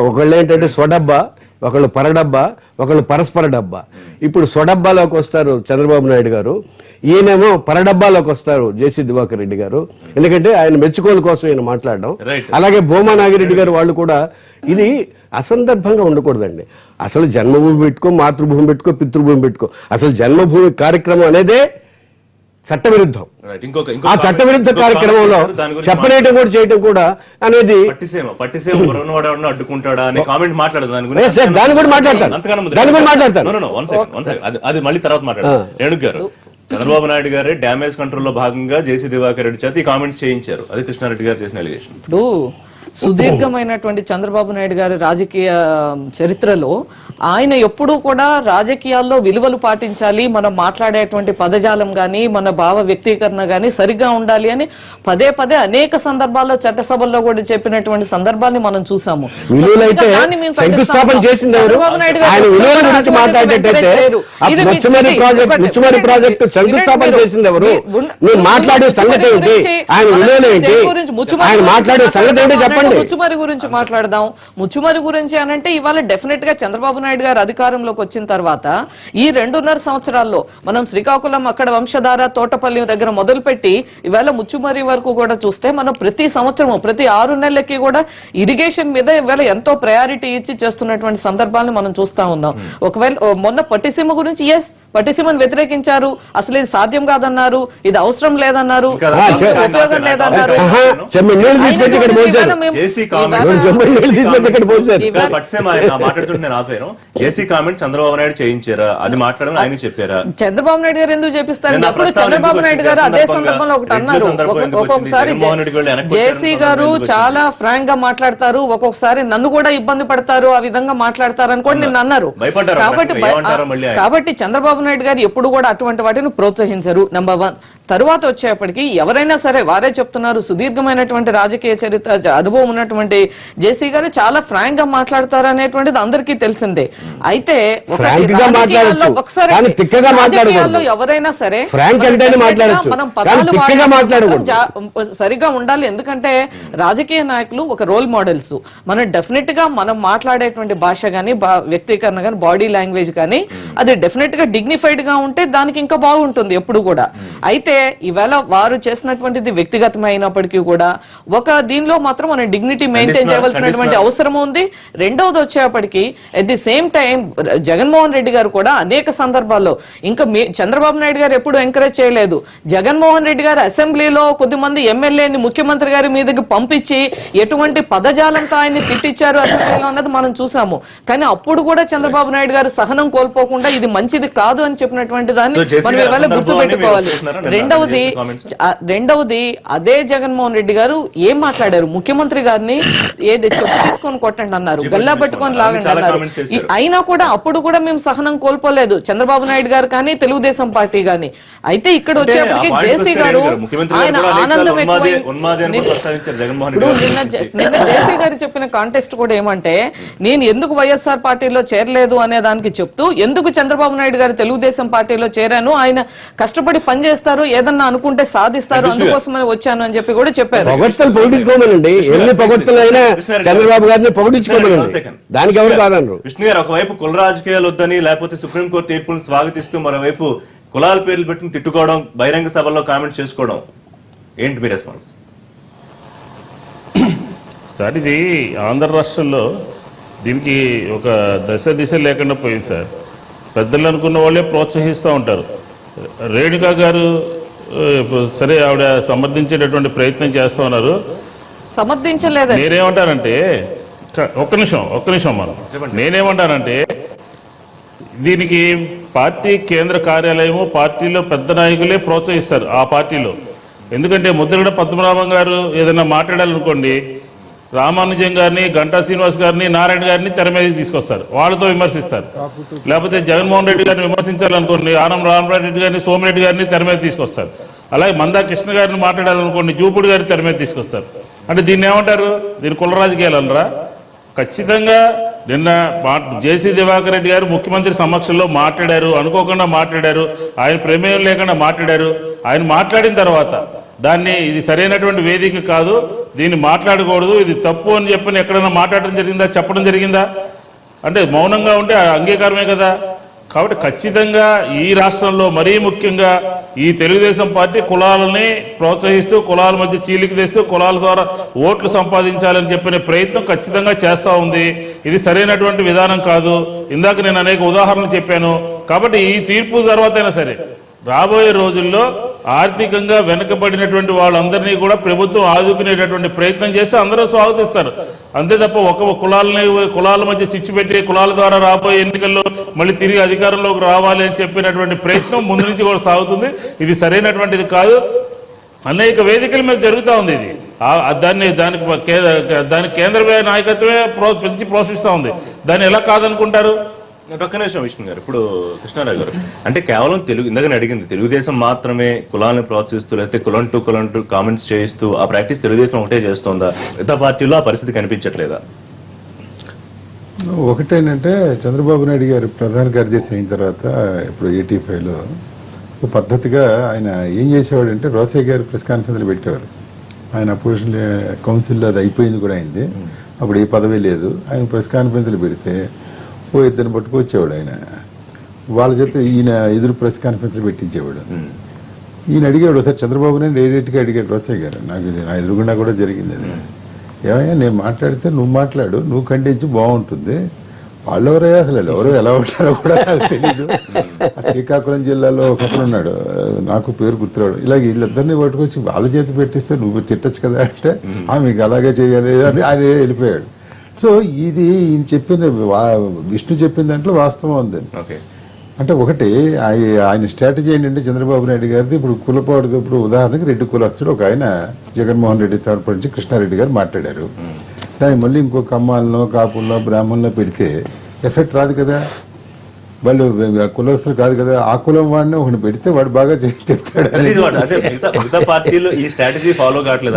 ఒకళ్ళు ఏంటంటే స్వడబ్బా, ఒకళ్ళు పరడబ్బా, ఒకళ్ళు పరస్పర డబ్బా. ఇప్పుడు స్వడబ్బాలోకి వస్తారు చంద్రబాబు నాయుడు గారు, ఈయనేమో పరడబ్బాలోకి వస్తారు జేసీ దివాకర్ రెడ్డి గారు. ఎందుకంటే ఆయన మెచ్చుకోలు కోసం ఈయన మాట్లాడడం. అలాగే భూమా నాగిరెడ్డి గారు వాళ్ళు కూడా. ఇది అసందర్భంగా ఉండకూడదండి. అసలు జన్మభూమి పెట్టుకో, మాతృభూమి పెట్టుకో, పితృభూమి పెట్టుకో. అసలు జన్మభూమి కార్యక్రమం అనేదే చట్టవిరుద్ధం. ఆ చట్టవిరుద్ధ కార్యక్రమంలో చెప్పలేయటం కూడా చేయటం కూడా అనేది అడ్డుకుంటాడా అనే కామెంట్ మాట్లాడదు. దాని కూడా మాట్లాడతాను. అది మళ్ళీ తర్వాత మాట్లాడతాను. రేణుక గారు, చంద్రబాబు నాయుడు గారే డ్యామేజ్ కంట్రోల్ లో భాగంగా జేసీ దివాకర్ రెడ్డి చేత ఈ కామెంట్స్ చేయించారు. అది కృష్ణారెడ్డి గారు చేసిన అలిగేషన్. ఇప్పుడు సుదీర్ఘమైనటువంటి చంద్రబాబు నాయుడు గారి రాజకీయ చరిత్రలో ఆయన ఎప్పుడూ కూడా రాజకీయాల్లో విలువలు పాటించాలి, మనం మాట్లాడేటువంటి పదజాలం గాని, మన భావ వ్యక్తీకరణ గాని సరిగ్గా ఉండాలి అని పదే పదే అనేక సందర్భాల్లో చట్టసభల్లో కూడా చెప్పినటువంటి సందర్భాన్ని మనం చూసాము. శంకుస్థాపన చేసింది ఎవరు? ఆయన విలువల గురించి మాట్లాడేటైతే ముచ్చుమరి ప్రాజెక్టు శంకుస్థాపన చేసింది ఎవరు? నువ్వు మాట్లాడే సంగతి ఏంటి? ఆయన విలువలు ఏంటి? ఆయన మాట్లాడే సంగతి ఏంటి చెప్పండి. ముచ్చుమరి గురించి మాట్లాడదాం. ముచ్చుమరి గురించి అనంటే ఇవాళ డెఫినెట్ గా చంద్రబాబు నాయుడు గారు అధికారంలోకి వచ్చిన తర్వాత ఈ 2.5 సంవత్సరాల్లో మనం శ్రీకాకుళం అక్కడ వంశధార తోటపల్లి దగ్గర మొదలుపెట్టి ఇవాళ ముచ్చుమరి వరకు కూడా చూస్తే మనం ప్రతి సంవత్సరం ప్రతి 6 నెలలకి కూడా ఇరిగేషన్ మీద ఇవాళ ఎంతో ప్రయారిటీ ఇచ్చి చేస్తున్నటువంటి సందర్భాలను మనం చూస్తా ఉన్నాం. ఒకవేళ మొన్న పట్టిసీమ గురించి పట్టిసీమను వ్యతిరేకించారు, అసలు ఇది సాధ్యం కాదన్నారు, ఇది అవసరం లేదన్నారు, ఉపయోగం లేదన్నారు. చంద్రబాబు నాయుడు చేయించారా? అది మాట్లాడమని ఆయన చెప్పారా? చంద్రబాబు నాయుడు గారు ఎందుకు చెప్పిస్తారు? అప్పుడు చంద్రబాబు నాయుడు గారు అదే సందర్భంలో ఒకటి అన్నారు. ఒక్కొక్కసారి జేసీ గారు చాలా ఫ్రాంక్ గా మాట్లాడతారు, ఒక్కొక్కసారి నన్ను కూడా ఇబ్బంది పడతారు, ఆ విధంగా మాట్లాడతారు అని కూడా నిన్న అన్నారు. కాబట్టి చంద్రబాబు నాయుడు గారు ఎప్పుడు కూడా అటువంటి వాటిని ప్రోత్సహించరు. నంబర్ 1. తరువాత వచ్చేప్పటికి ఎవరైనా సరే వారే చెప్తున్నారు, సుదీర్ఘమైనటువంటి రాజకీయ చరిత్ర అనుభవం ఉన్నటువంటి జేసీ గారు చాలా ఫ్రాంక్ గా మాట్లాడతారు అనేటువంటిది అందరికీ తెలిసిందే. అయితే రాజకీయాల్లో ఎవరైనా సరే మనం పదాలు సరిగా ఉండాలి. ఎందుకంటే రాజకీయ నాయకులు ఒక రోల్ మోడల్స్. మనం డెఫినెట్ గా మనం మాట్లాడేటువంటి భాష గానీ, వ్యక్తీకరణ గానీ, బాడీ లాంగ్వేజ్ కానీ అది డెఫినెట్ గా డిగ్నిఫైడ్ గా ఉంటే దానికి ఇంకా బాగుంటుంది ఎప్పుడు కూడా. అయితే ఈవేళ వారు చేసినటువంటిది వ్యక్తిగతమైనప్పటికీ కూడా ఒక దీనిలో మాత్రం మనం డిగ్నిటీ మెయింటైన్ చేయవలసినటువంటి అవసరం ఉంది. రెండవది వచ్చేప్పటికి at the same time Jaganmohan Reddy గారు కూడా అనేక సందర్భాల్లో ఇంకా చంద్రబాబు నాయుడు గారు ఎప్పుడు ఎంకరేజ్ చేయలేదు. జగన్మోహన్ రెడ్డి గారు అసెంబ్లీలో కొద్దిమంది ఎమ్మెల్యేని ముఖ్యమంత్రి గారి మీదకి పంపించి ఎటువంటి పదజాలంతో ఆయన్ని తిట్టించారు అసెంబ్లీలో అన్నది మనం చూసాము. కానీ అప్పుడు కూడా చంద్రబాబు నాయుడు గారు సహనం కోల్పోకుండా ఇది మంచిది కాదు అని చెప్పినటువంటి దాన్ని మనం ఇవాళ గుర్తు పెట్టుకోవాలి. రెండవది అదే జగన్మోహన్ రెడ్డి గారు ఏం మాట్లాడారు? ముఖ్యమంత్రి గారిని ఏది చెప్పు తీసుకొని కొట్టండి అన్నారు, గల్లా పట్టుకొని లాగండి అన్నారు. అయినా కూడా అప్పుడు కూడా మేము సహనం కోల్పోలేదు, చంద్రబాబు నాయుడు గారు కానీ తెలుగుదేశం పార్టీ గాని. అయితే ఇక్కడ వచ్చేప్పటికి జేసీ గారు ఆయన ఆనందం ఇప్పుడు నిన్న జేసీ గారు చెప్పిన కాంటెస్ట్ కూడా ఏమంటే, నేను ఎందుకు వైఎస్ఆర్ పార్టీలో చేరలేదు అనే దానికి చెప్తూ ఎందుకు చంద్రబాబు నాయుడు గారు తెలుగుదేశం పార్టీలో చేరాను, ఆయన కష్టపడి పనిచేస్తారు, ఏదన్నా అనుకుంటే సాధిస్తారు, అందుకోసమని వచ్చాను అని చెప్పి కూడా చెప్పారు. చంద్రబాబు గారిని పొగిడించుకోమనండి, దానికి ఎవరు కాదన్నారు. విష్ణు గారు ఒకవైపు కుల రాజకీయాలు వద్దని లేకపోతే సుప్రీంకోర్టు తీర్పును స్వాగతిస్తూ మరోవైపు కులాల పేర్లు పెట్టుకుని తిట్టుకోవడం, బహిరంగ సభల్లో కామెంట్ చేసుకోవడం, ఏంటి మీ రెస్పాన్స్? సార్ ఇది ఆంధ్ర రాష్ట్రంలో దీనికి ఒక దిశ లేకుండా పోయింది సార్. పెద్దలు అనుకున్న వాళ్ళే ప్రోత్సహిస్తూ ఉంటారు. రేణుకా గారు సరే ఆవిడ సమర్థించేటటువంటి ప్రయత్నం చేస్తూ ఉన్నారు. సమర్థించలేదు. నేనేమంటానంటే ఒక్క నిమిషం మనం నేనేమంటానంటే దీనికి పార్టీ కేంద్ర కార్యాలయము, పార్టీలో పెద్ద నాయకులే ప్రోత్సహిస్తారు ఆ పార్టీలో. ఎందుకంటే ముద్రగడ పద్మనాభం గారు ఏదైనా మాట్లాడాలనుకోండి, రామానుజం గారిని, గంటా శ్రీనివాస్ గారిని, నారాయణ గారిని తెర మీదకి తీసుకొస్తారు, వాళ్ళతో విమర్శిస్తారు. లేకపోతే జగన్మోహన్ రెడ్డి గారిని విమర్శించాలనుకోండి, ఆనం రామరెడ్డి గారిని, సోమిరెడ్డి గారిని తెర మీద తీసుకొస్తారు. అలాగే మందా కృష్ణ గారిని మాట్లాడాలనుకోండి, జూపుడు గారిని తెర మీద తీసుకొస్తారు. అంటే దీన్ని ఏమంటారు? దీన్ని కుల రాజకీయాలు అనరా? ఖచ్చితంగా నిన్న జేసీ దివాకర్ రెడ్డి గారు ముఖ్యమంత్రి సమక్షంలో మాట్లాడారు, అనుకోకుండా మాట్లాడారు, ఆయన ప్రమేయం లేకుండా మాట్లాడారు. ఆయన మాట్లాడిన తర్వాత దాన్ని ఇది సరైనటువంటి వేదిక కాదు, దీన్ని మాట్లాడకూడదు, ఇది తప్పు అని చెప్పని ఎక్కడైనా మాట్లాడడం జరిగిందా, చెప్పడం జరిగిందా? అంటే మౌనంగా ఉంటే అంగీకారమే కదా. కాబట్టి ఖచ్చితంగా ఈ రాష్ట్రంలో మరీ ముఖ్యంగా ఈ తెలుగుదేశం పార్టీ కులాలని ప్రోత్సహిస్తూ, కులాల మధ్య చీలిక తెస్తూ, కులాల ద్వారా ఓట్లు సంపాదించాలని చెప్పిన ప్రయత్నం ఖచ్చితంగా చేస్తూ ఉంది. ఇది సరైనటువంటి విధానం కాదు. ఇందాక నేను అనేక ఉదాహరణలు చెప్పాను. కాబట్టి ఈ తీర్పు తర్వాత అయినా సరే రాబోయే రోజుల్లో ఆర్థికంగా వెనుకబడినటువంటి వాళ్ళందరినీ కూడా ప్రభుత్వం ఆదుకునేటటువంటి ప్రయత్నం చేస్తే అందరూ స్వాగతిస్తారు. అంతే తప్ప కులాల మధ్య చిచ్చు పెట్టి కులాల ద్వారా రాబోయే ఎన్నికల్లో మళ్ళీ తిరిగి అధికారంలోకి రావాలి అని చెప్పినటువంటి ప్రయత్నం ముందు నుంచి కూడా సాగుతుంది. ఇది సరైనటువంటిది కాదు. అనేక వేదికల మీద జరుగుతూ ఉంది ఇది. దానికి కేంద్ర నాయకత్వమే పెంచి ప్రోత్సహిస్తూ ఉంది. దాన్ని ఎలా కాదనుకుంటారు? ఒక్క నిమిషం విష్ణు గారు, ఇప్పుడు కృష్ణారావు గారు, అంటే కేవలం ఇందాక అడిగింది తెలుగుదేశం మాత్రమే కులాలను ప్రోత్సహిస్తూ లేకపోతే కులం టు కామెంట్స్ చేయిస్తూ ఆ ప్రాక్టీస్ తెలుగుదేశం ఒకటే చేస్తుందా? మిగతా పార్టీలో ఆ పరిస్థితి కనిపించట్లేదా? ఒకటేంటంటే చంద్రబాబు నాయుడు గారు ప్రధాన కార్యదర్శి అయిన తర్వాత ఇప్పుడు 85లో ఒక పద్ధతిగా ఆయన ఏం చేసేవాడంటే రోసయ్య గారు ప్రెస్ కాన్ఫరెన్స్లు పెట్టేవారు. ఆయన అపోజిషన్ కౌన్సిల్లో అది అయిపోయింది కూడా అయింది. అప్పుడు ఏ పదవి లేదు. ఆయన ప్రెస్ కాన్ఫరెన్స్లు పెడితే ఓ ఇద్దరిని పట్టుకొచ్చేవాడు. ఆయన వాళ్ళ చేత ఈయన ఎదురు ప్రెస్ కాన్ఫరెన్స్లు పెట్టించేవాడు. ఈయన అడిగాడు ఒకసారి చంద్రబాబు నాయుడు డైరెక్ట్గా అడిగాడు రోసయ్య గారు, నాకు నా ఎదురుగుండా కూడా జరిగింది అది. ఏమయ్యా నేను మాట్లాడితే నువ్వు మాట్లాడు, నువ్వు ఖండించి బాగుంటుంది. వాళ్ళెవరయ్యా అసలు ఎవరు ఎలా ఉంటారో కూడా నాకు తెలీదు. శ్రీకాకుళం జిల్లాలో ఒకతను ఉన్నాడు, నాకు పేరు గుర్తురాడు. ఇలాగ వీళ్ళిద్దరిని పట్టుకొచ్చి వాళ్ళ చేతి పెట్టిస్తే నువ్వు తిట్టచ్చు కదా అంటే మీకు అలాగే చేయాలి అని ఆయన వెళ్ళిపోయాడు. సో ఇది ఈయన చెప్పింది విష్ణు చెప్పిన దాంట్లో వాస్తవం ఉంది. అంటే ఒకటి ఆయన స్ట్రాటజీ ఏంటంటే చంద్రబాబు నాయుడు గారిది ఇప్పుడు కులపాడు. ఇప్పుడు ఉదాహరణకి రెడ్డి కులస్తుడు ఒక ఆయన జగన్మోహన్ రెడ్డి తరపు నుంచి కృష్ణారెడ్డి గారు మాట్లాడారు. దాన్ని మళ్ళీ ఇంకో కమ్మాలనో కాపుల్లో బ్రాహ్మణులో పెడితే ఎఫెక్ట్ రాదు కదా. వాళ్ళు కులస్తులు కాదు కదా. ఆ కులం వాడిని ఒకటి పెడితే వాడు బాగా చెప్తాడు.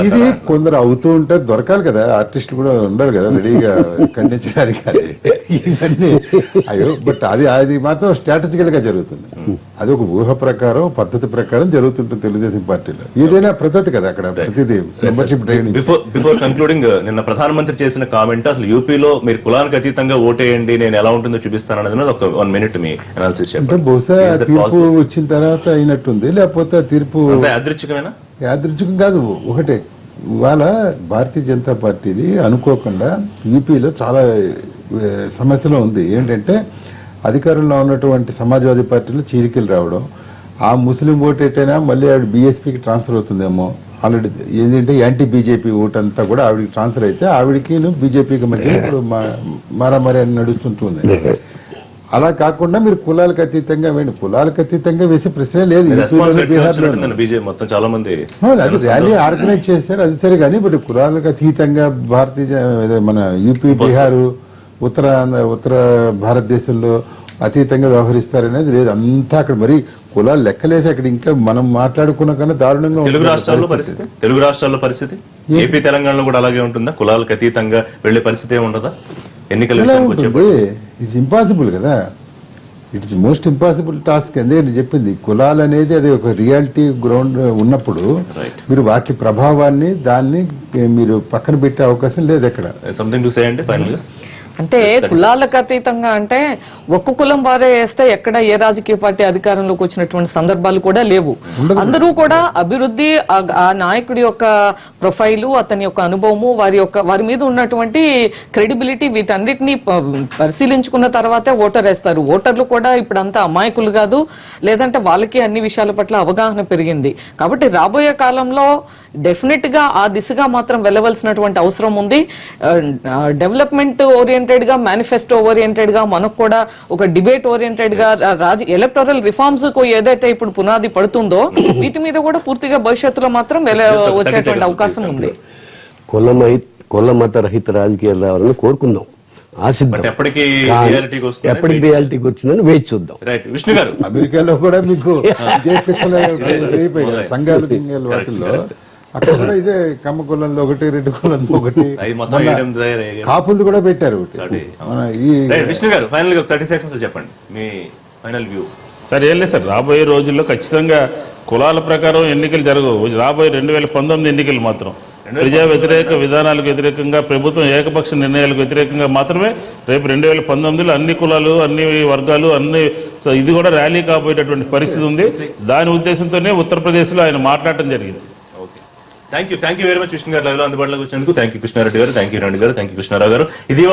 ఇది కొందరు అవుతూ ఉంటారు, దొరకాలి కదా. ఆర్టిస్టులు కూడా ఉండాలి కదా రెడీగా ఖండించడానికి. ఇవన్నీ అయ్యో బట్ అది మాత్రం స్ట్రాటజికల్ గా జరుగుతుంది. అది ఒక ఊహ ప్రకారం పద్ధతి ప్రకారం జరుగుతుంటుంది తెలుగుదేశం పార్టీలో. ఏదైనా పద్ధతి కదా అక్కడ ప్రతిదీ మెంబర్షిప్ ట్రైనింగ్. బిఫోర్ కన్క్లూడింగ్, నిన్న ప్రధానమంత్రి చేసిన కామెంట్ అసలు యూపీలో మీరు కులానికి అతీతంగా ఓటేయండి నేను ఎలా ఉంటుందో చూపిస్తాను అనేది ఒక 1 minute మీ అనాలిసిస్ చెప్పండి. అంటే బహుశా తీర్పు వచ్చిన తర్వాత అయినట్టుంది, లేకపోతే తీర్పు యాదృచ్ఛికమేనా? యాదృచ్ఛికం కాదు. ఒకటే ఇవాళ భారతీయ జనతా పార్టీది అనుకోకుండా యూపీలో చాలా సమస్యలు ఉంది. ఏంటంటే అధికారంలో ఉన్నటువంటి సమాజ్వాదీ పార్టీలో చీలికలు రావడం, ఆ ముస్లిం ఓటు ఎట్టైనా మళ్ళీ ఆవిడ బీఎస్పీకి ట్రాన్స్ఫర్ అవుతుందేమో. ఆల్రెడీ ఏంటంటే యాంటీ బీజేపీ ఓటు అంతా కూడా ఆవిడకి ట్రాన్స్ఫర్ అయితే ఆవిడకి బీజేపీకి మధ్య ఇప్పుడు మారామారి అని నడుస్తుంటుంది. అలా కాకుండా మీరు కులాలకు అతీతంగా వేయండి. కులాలకు అతీతంగా వేసే ప్రశ్నే లేదు. చాలా మంది అది ర్యాలీ ఆర్గనైజ్ చేశారు, అది సరే. కానీ ఇప్పుడు కులాలకు అతీతంగా మన యూపీ బీహారు ఉత్తర భారతదేశంలో అతీతంగా వ్యవహరిస్తారనేది లేదు. అంతా అక్కడ మరి కులాలు లెక్కలేసి అక్కడ ఇంకా మనం మాట్లాడుకున్న కన్నా దారుణంగా. తెలుగు రాష్ట్రాల్లో పరిస్థితి ఏపీ తెలంగాణలో కూడా అలాగే ఉంటుందా? కులాలకు అతీతంగా వెళ్లే పరిస్థితి ఉండదా? ఎన్నికలు ఇట్స్ ఇంపాసిబుల్ కదా. It's most impossible task. ఎందుకంటే చెప్పింది కులాలు అనేది అది ఒక రియాలిటీ గ్రౌండ్ ఉన్నప్పుడు మీరు వాటి ప్రభావాన్ని దాన్ని మీరు పక్కన పెట్టే అవకాశం లేదు ఎక్కడ. సంథింగ్ టు సే అంటే ఫైనల్ గా అంటే కులాలకు అతీతంగా అంటే ఒక్క కులం వారే వేస్తే ఎక్కడ ఏ రాజకీయ పార్టీ అధికారంలోకి వచ్చినటువంటి సందర్భాలు కూడా లేవు. అందరూ కూడా అభివృద్ధి, ఆ నాయకుడి యొక్క ప్రొఫైలు, అతని యొక్క అనుభవము, వారి మీద ఉన్నటువంటి క్రెడిబిలిటీ, వీటన్నిటిని పరిశీలించుకున్న తర్వాతే ఓటర్ వేస్తారు. ఓటర్లు కూడా ఇప్పుడు అంతా అమాయకులు కాదు, లేదంటే వాళ్ళకి అన్ని విషయాల పట్ల అవగాహన పెరిగింది. కాబట్టి రాబోయే కాలంలో డెఫినెట్ గా ఆ దిశగా మాత్రం వెళ్ళవలసినటువంటి అవసరం ఉంది. డెవలప్మెంట్ ఓరియంటెడ్ గా, మేనిఫెస్టో ఓరియంటెడ్ గా, మనకు కూడా ఒక డిబేట్ ఓరియంటెడ్ గా ఎలక్టోరల్ రిఫార్మ్స్ కు ఏదైతే ఇప్పుడు పునాది పడుతుందో వీటి మీద కూడా పూర్తిగా భవిష్యత్తులో మాత్రం వచ్చేటువంటి అవకాశం ఉంది. కుల మత రహిత రాజకీయాలు రావాలని కోరుకుందాం, ఆశిద్దాం. ఎప్పటికి రియాలిటీకి వచ్చిందని వేచి చూద్దాం. విష్ణు గారు, అమెరికాలో కూడా మీకు సంఘాలు వాటిల్లో అక్కడ కూడా ఇదే కమ్మ కులంలో ఒకటి, రెడ్డి కులంలో ఒకటి, కాపులది కూడా పెట్టారు. విష్ణు గారు, ఫైనల్ గా 30 seconds చెప్పండి మీ ఫైనల్ వ్యూ. సార్ ఏం లేదు సార్, రాబోయే రోజుల్లో ఖచ్చితంగా కులాల ప్రకారం ఎన్నికలు జరగవు. రాబోయే 2019 ఎన్నికలు మాత్రం ప్రజా వ్యతిరేక విధానాలకు వ్యతిరేకంగా, ప్రభుత్వం ఏకపక్ష నిర్ణయాలకు వ్యతిరేకంగా మాత్రమే రేపు 2019లో అన్ని కులాలు, అన్ని వర్గాలు, ఇది కూడా ర్యాలీ కాబోయేటటువంటి పరిస్థితి ఉంది. దాని ఉద్దేశంతోనే ఉత్తరప్రదేశ్లో ఆయన మాట్లాడటం జరిగింది. Thank you very much Vishnu గారు లైవ్ లో అందుబాటులోకి వచ్చినందుకు. థ్యాంక్ యూ కృష్ణారెడ్డి గారు, థ్యాంక్ యూ రెడ్డి గారు, థ్యాంక్ యూ కృష్ణారావు గారు. ఇది